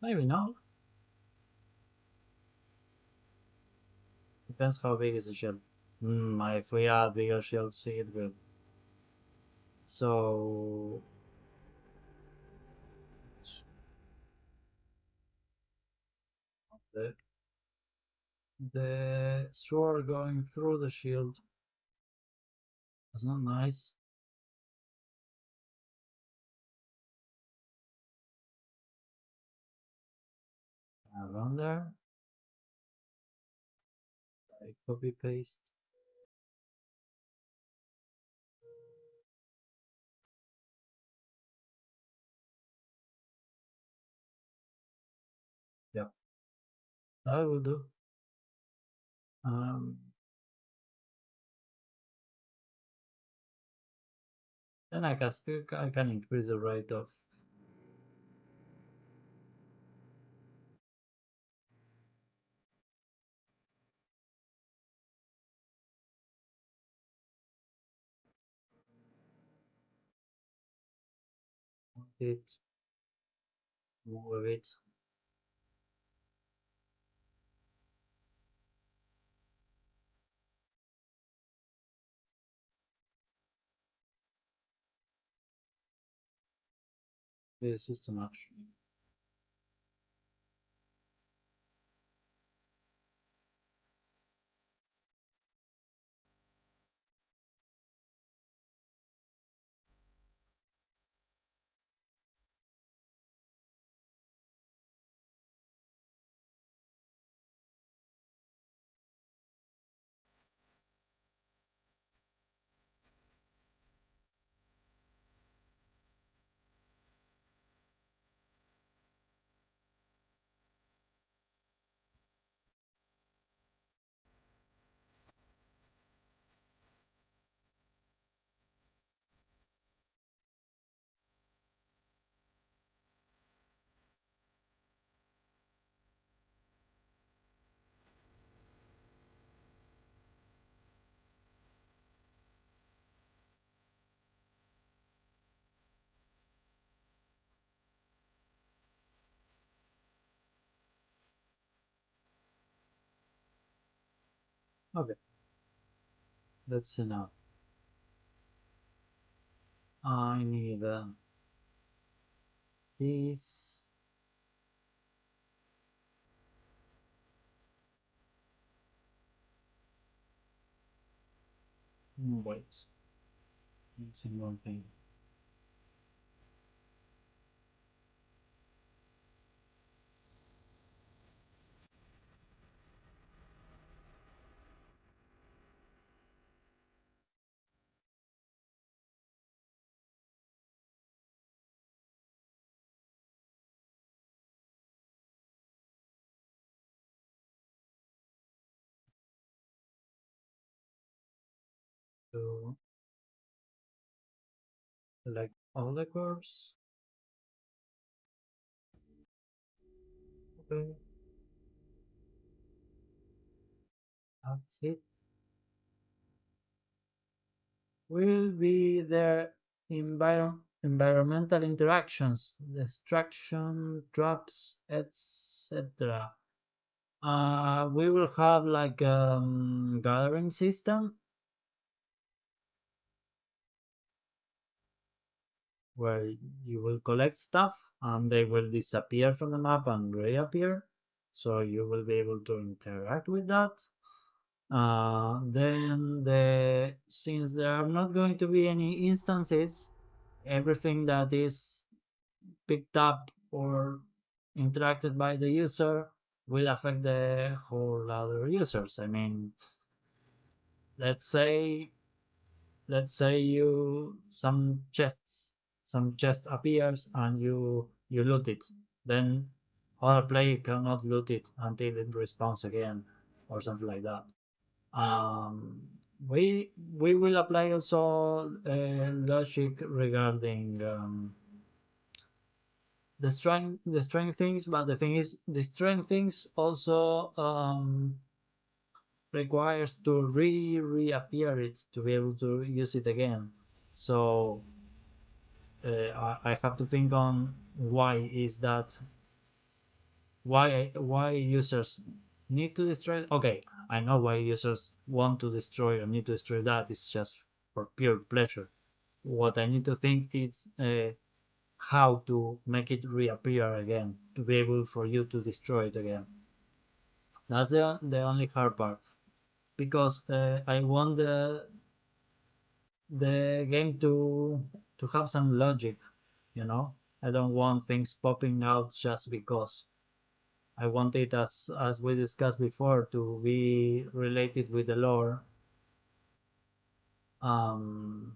[SPEAKER 1] maybe not. Depends how big is the shield. If we add bigger shield, see it will. So the the sword going through the shield is not nice. Around there, I copy paste. Yeah, that will do. Um, then I can increase the rate of it, move it. This is too much. Okay. That's enough. I need this. Wait, missing one thing. To select all the curves. Okay, that's it. Will be their environmental interactions, destruction, traps, etc. We will have like gathering system where you will collect stuff and they will disappear from the map and reappear. So you will be able to interact with that. Then since there are not going to be any instances, everything that is picked up or interacted by the user will affect the whole other users. I mean, let's say you some chest appears and you loot it, then other player cannot loot it until it respawns again or something like that. um we will apply also logic regarding destroying things, but the thing is destroying things also requires to reappear it to be able to use it again. So I have to think on why is that, why users need to destroy. Okay, I know why users want to destroy or need to destroy that. It's just for pure pleasure. What I need to think is how to make it reappear again to be able for you to destroy it again. That's the only hard part, because I want the game to have some logic, you know. I don't want things popping out just because. I want it, as we discussed before, to be related with the lore. Um,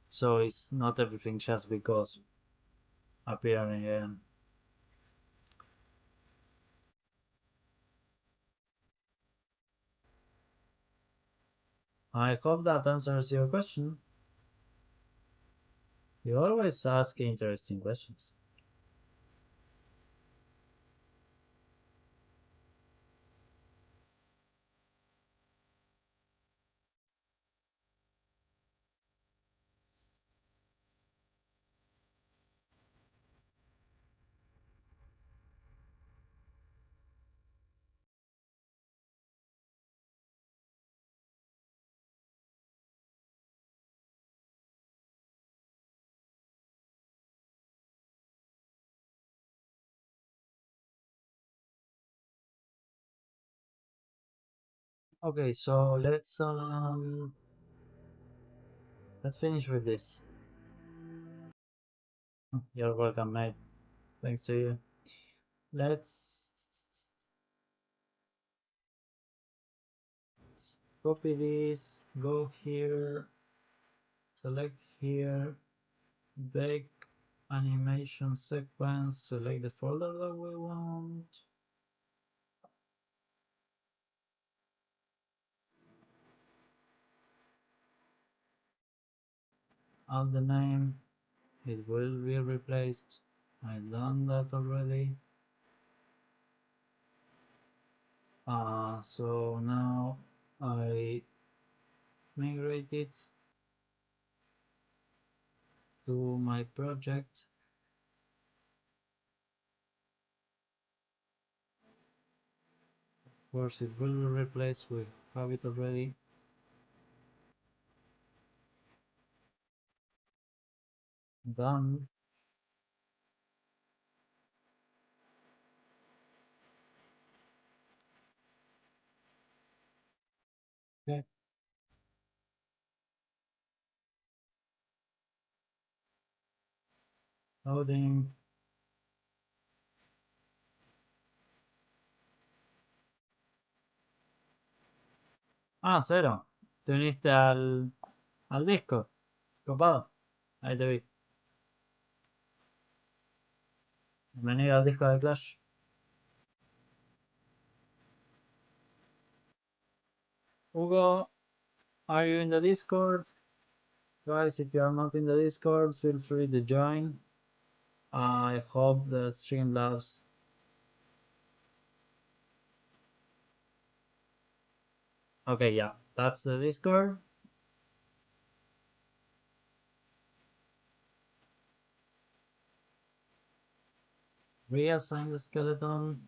[SPEAKER 1] so it's not everything just because appearing again. I hope that answers your question. You always ask interesting questions. Okay, so let's finish with this. You're welcome, mate. Thanks to you. Let's copy this, go here, select here, bake animation sequence, select the folder that we want. Add the name, it will be replaced. I've done that already. So now I migrate it to my project. Of course, it will be replaced. We have it already. Done. Okay. Loading. Ah, cero. Te uniste al disco. Copado. Ahí te vi. Bienvenido al disco de Clash. Hugo, are you in the Discord? Guys, if you are not in the Discord, feel free to join. I hope the stream loves. Okay, yeah, that's the Discord. Reassign the skeleton.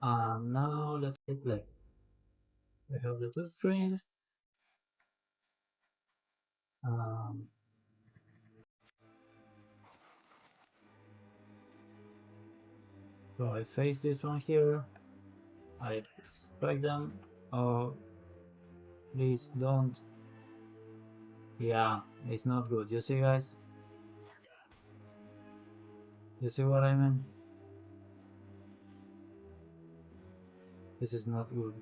[SPEAKER 1] Uh, now let's hit play. We have the two screens. Um, so I face this one here. I strike them. Oh, please don't. Yeah, it's not good. You see, guys? You see what I mean? This is not good.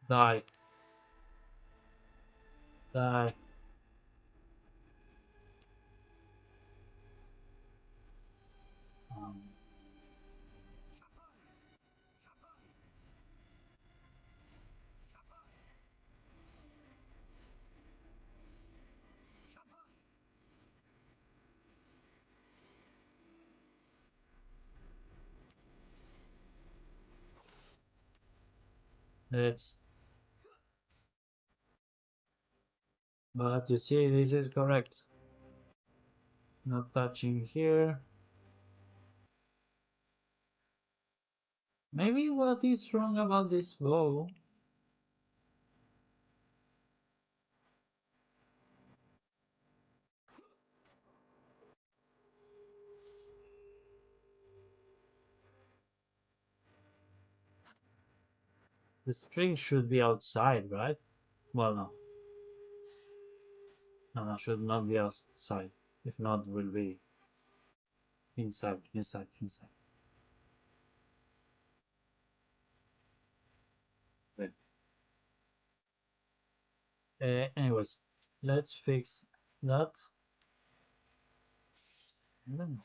[SPEAKER 1] Die. Die. Um, it's. But you see, this is correct. Not touching here. Maybe what is wrong about this bow? The string should be outside, right? Well, no. No, no, should not be outside. If not, will be inside, inside, inside. Okay. Anyways, let's fix that. And then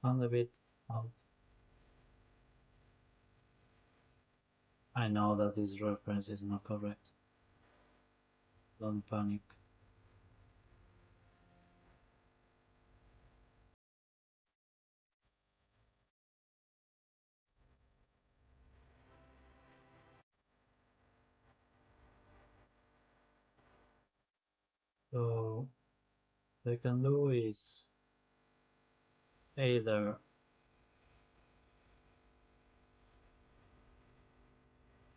[SPEAKER 1] found a bit out. I know that this reference is not correct. Don't panic. So, what I can do is either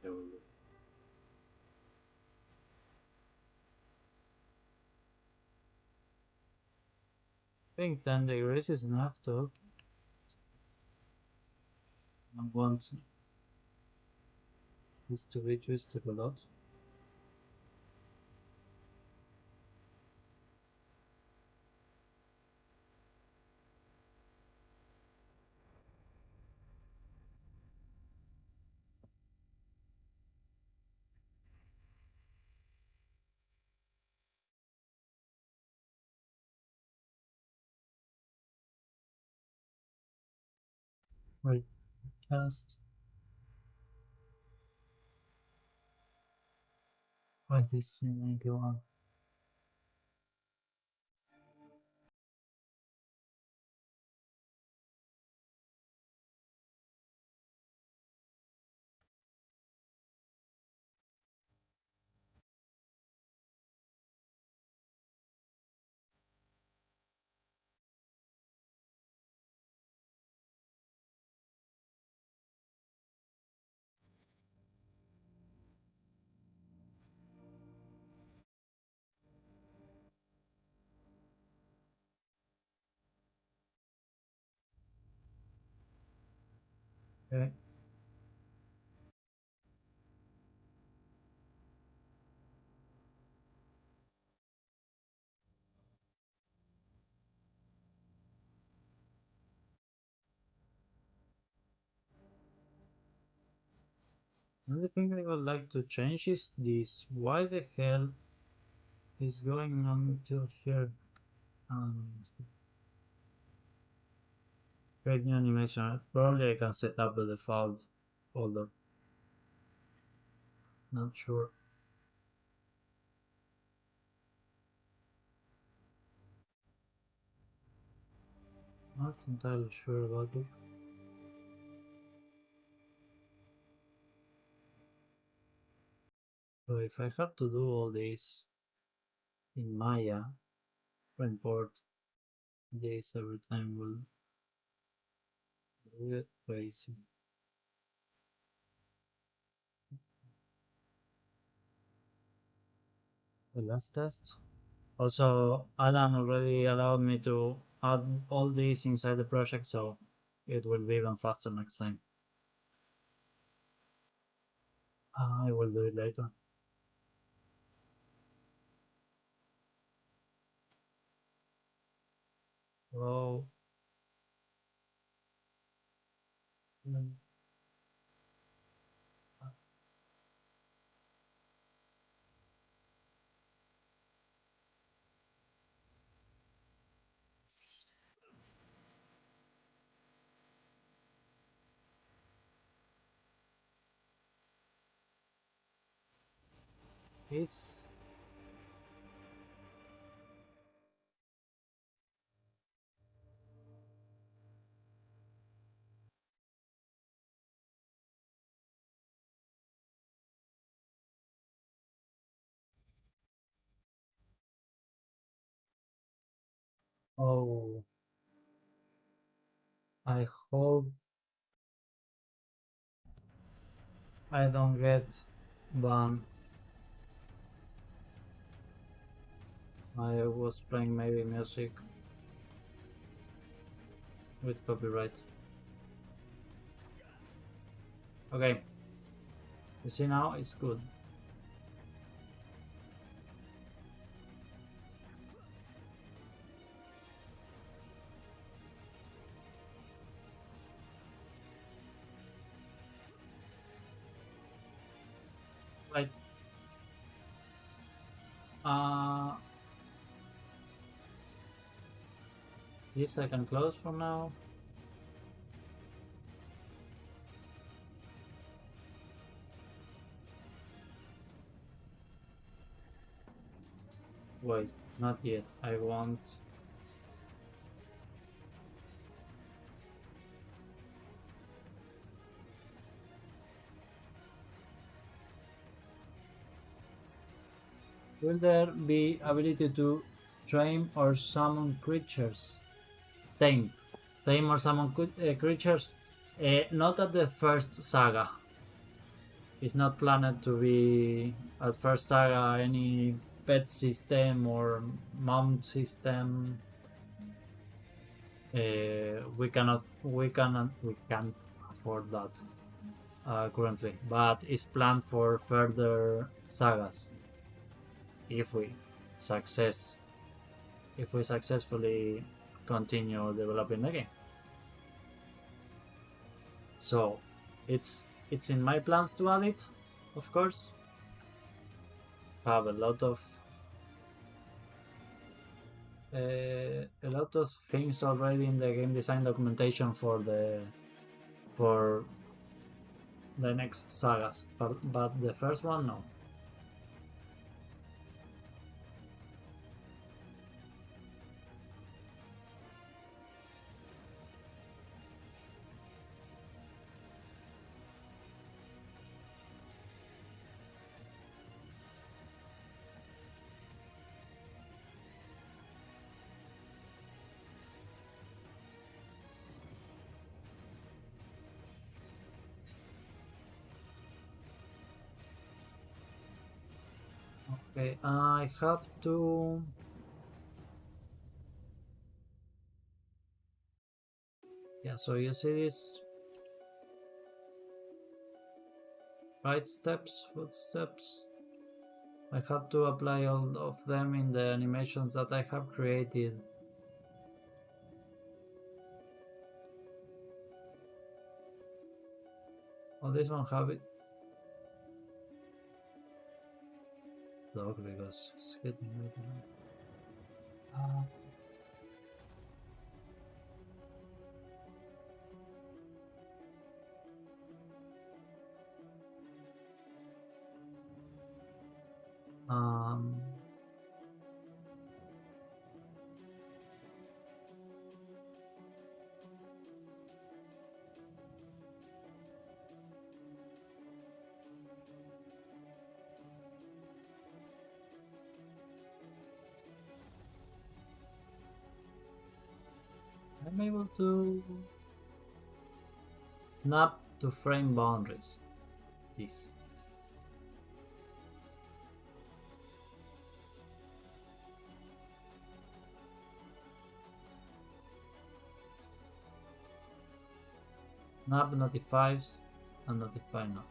[SPEAKER 1] I think 10 degrees is enough to I want this to be twisted a lot. Wait, cast. Why this 91? Okay. Another thing I would like to change is this. Why the hell is going on to here? Create new animation. Probably I can set up the default folder. Not sure. Not entirely sure about it. So if I have to do all this in Maya, import this every time will do it crazy. The last test. Also, Alan already allowed me to add all these inside the project, so it will be even faster next time. I will do it later. So, mm, it's oh, I hope I don't get banned. I was playing maybe music with copyright. Okay, you see now it's good. Right. Uh, this I can close for now. Wait, not yet. I want. Will there be ability to tame or summon creatures? Tame. Tame or summon creatures? Not at the first saga. It's not planned to be at first saga any pet system or mount system. We can't afford that currently, but it's planned for further sagas if we success if we successfully continue developing the game. So it's in my plans to add it, of course. Have a lot of things already in the game design documentation for the next sagas, but the first one, no. Okay, I have to. Yeah, so you see this right steps, footsteps. I have to apply all of them in the animations that I have created. Oh, this one have it. Dog, because it's getting rid of it. Um, I'm able to snap to frame boundaries. This. Snap notifies and notify not.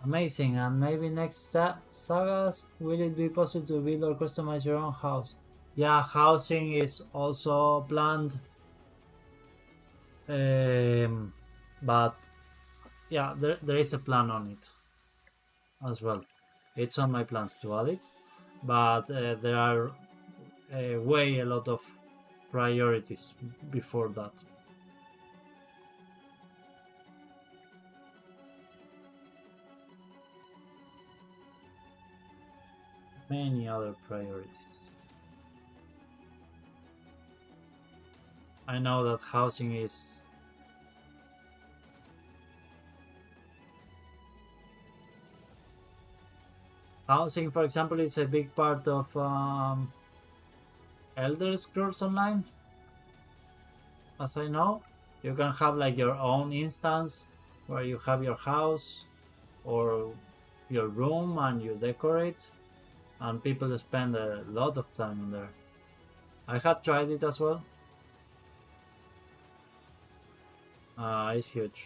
[SPEAKER 1] Amazing, and maybe next sagas will it be possible to build or customize your own house? Yeah, housing is also planned, but yeah, there is a plan on it as well. It's on my plans to add it, but there are way a lot of priorities before that. Many other priorities. I know that housing is housing, for example, is a big part of Elder Scrolls Online. As I know, you can have like your own instance where you have your house or your room and you decorate, and people spend a lot of time in there. I have tried it as well. It's huge.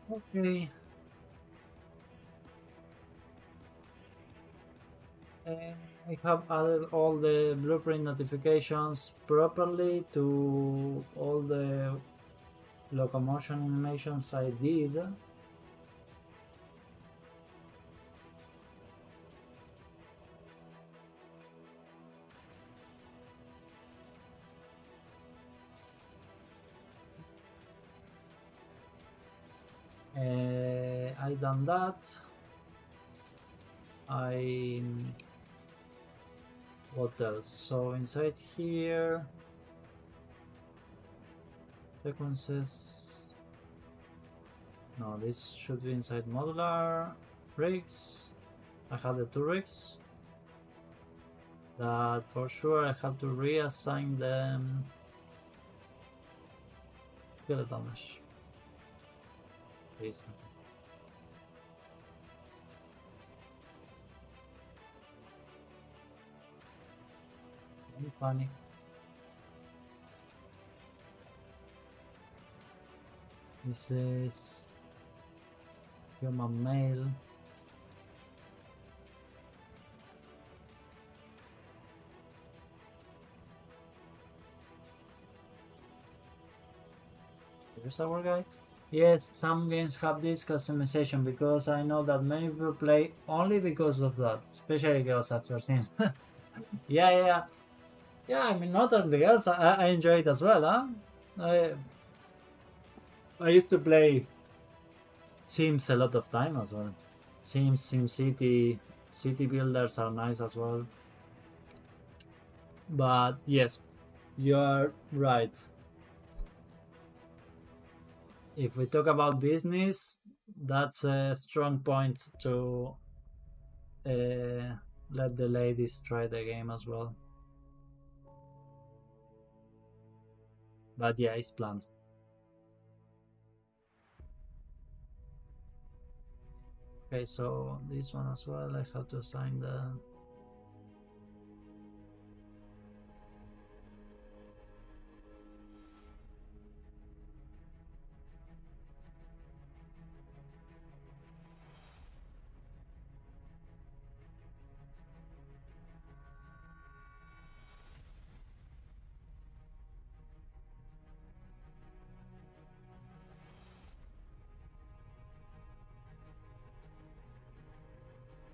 [SPEAKER 1] Okay. I have added all the blueprint notifications properly to all the locomotion animations I did. I done that. What else? So inside here, sequences. No, this should be inside modular rigs. I have the two rigs. That for sure I have to reassign them. Kill damage. Please. Don't panic. This is human male. Here's our guy. Yes, some games have this customization because I know that many people play only because of that, especially girls after Sims. Yeah. I mean, not only girls, I enjoy it as well, huh? I used to play Sims a lot of time as well. Sims, SimCity, city builders are nice as well. But yes, you're right. If we talk about business, that's a strong point to let the ladies try the game as well. But yeah, it's planned. Okay, so this one as well, I have to assign the...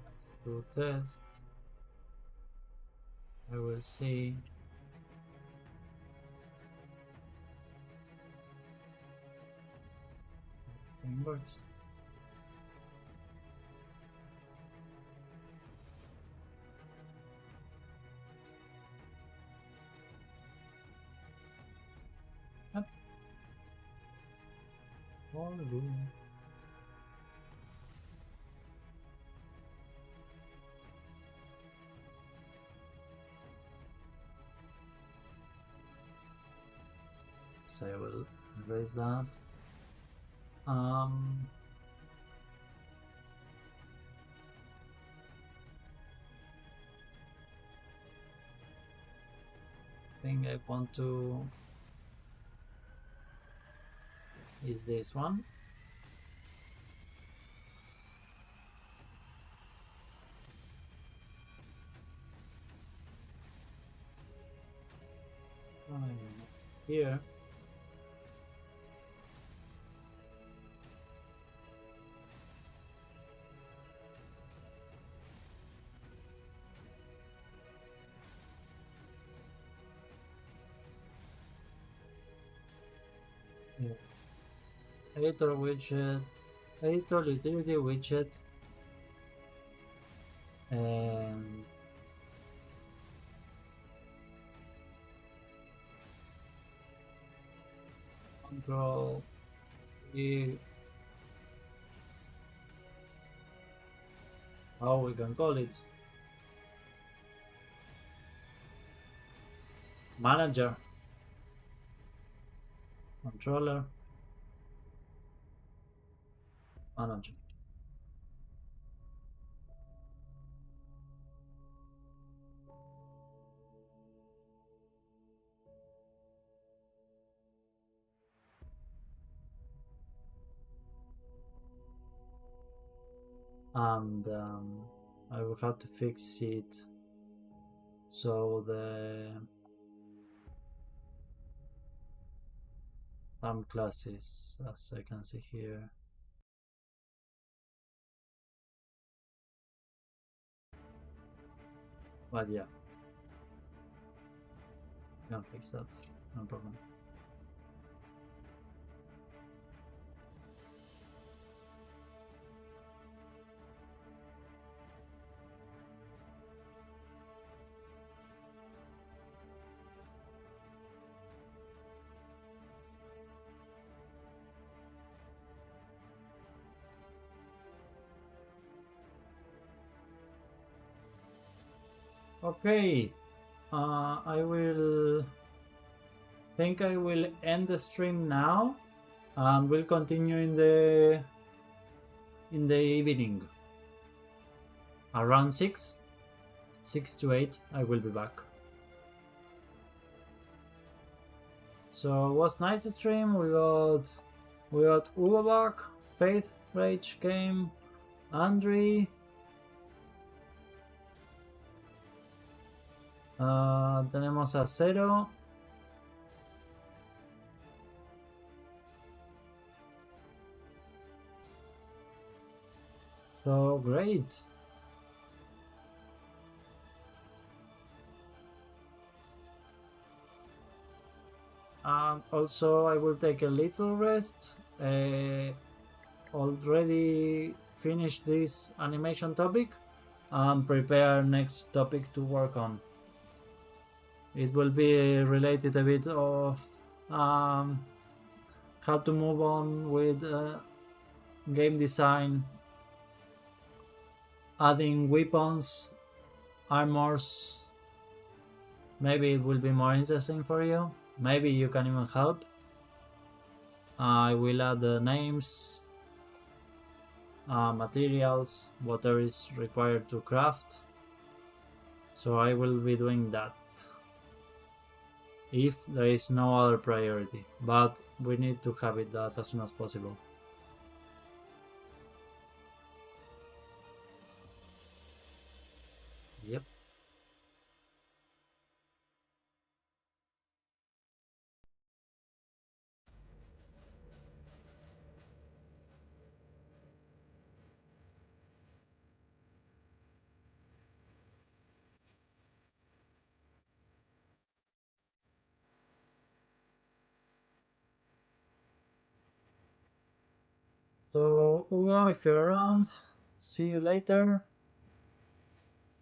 [SPEAKER 1] Let's do test. I will see. It works. Yep. All good. So I will erase that. I think I want to is this one. Here. Yeah. Editor widget, editor utility widget, and control E. How we can call it? Manager, controller, manager. And I will have to fix it so the some classes, as I can see here. But yeah, can fix that, no problem. Okay, I will think I will end the stream now, and we'll continue in the evening around 6 to 8. I will be back. So it was nice stream. We got Ubabak, Faith, Rage Game, Andre, tenemos a Zero, so great. Also, I will take a little rest. Already finished this animation topic and prepare next topic to work on. It will be related a bit of how to move on with game design, adding weapons, armors. Maybe it will be more interesting for you. Maybe you can even help. I will add the names, materials, whatever is required to craft. So I will be doing that if there is no other priority, but we need to have it that as soon as possible. Yep. So Ugo, if you're around, see you later.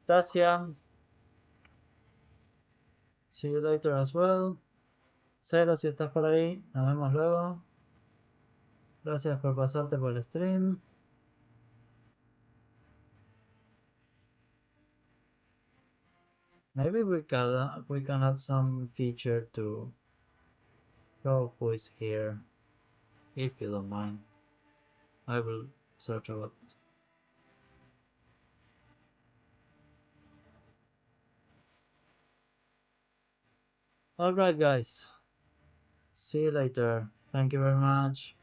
[SPEAKER 1] Tasia, see you later as well. Cero, si estás por ahí, nos vemos luego. Gracias por pasarte por el stream. Maybe we can add some feature to show who is here, if you don't mind. I will search about it. Alright guys, see you later. Thank you very much.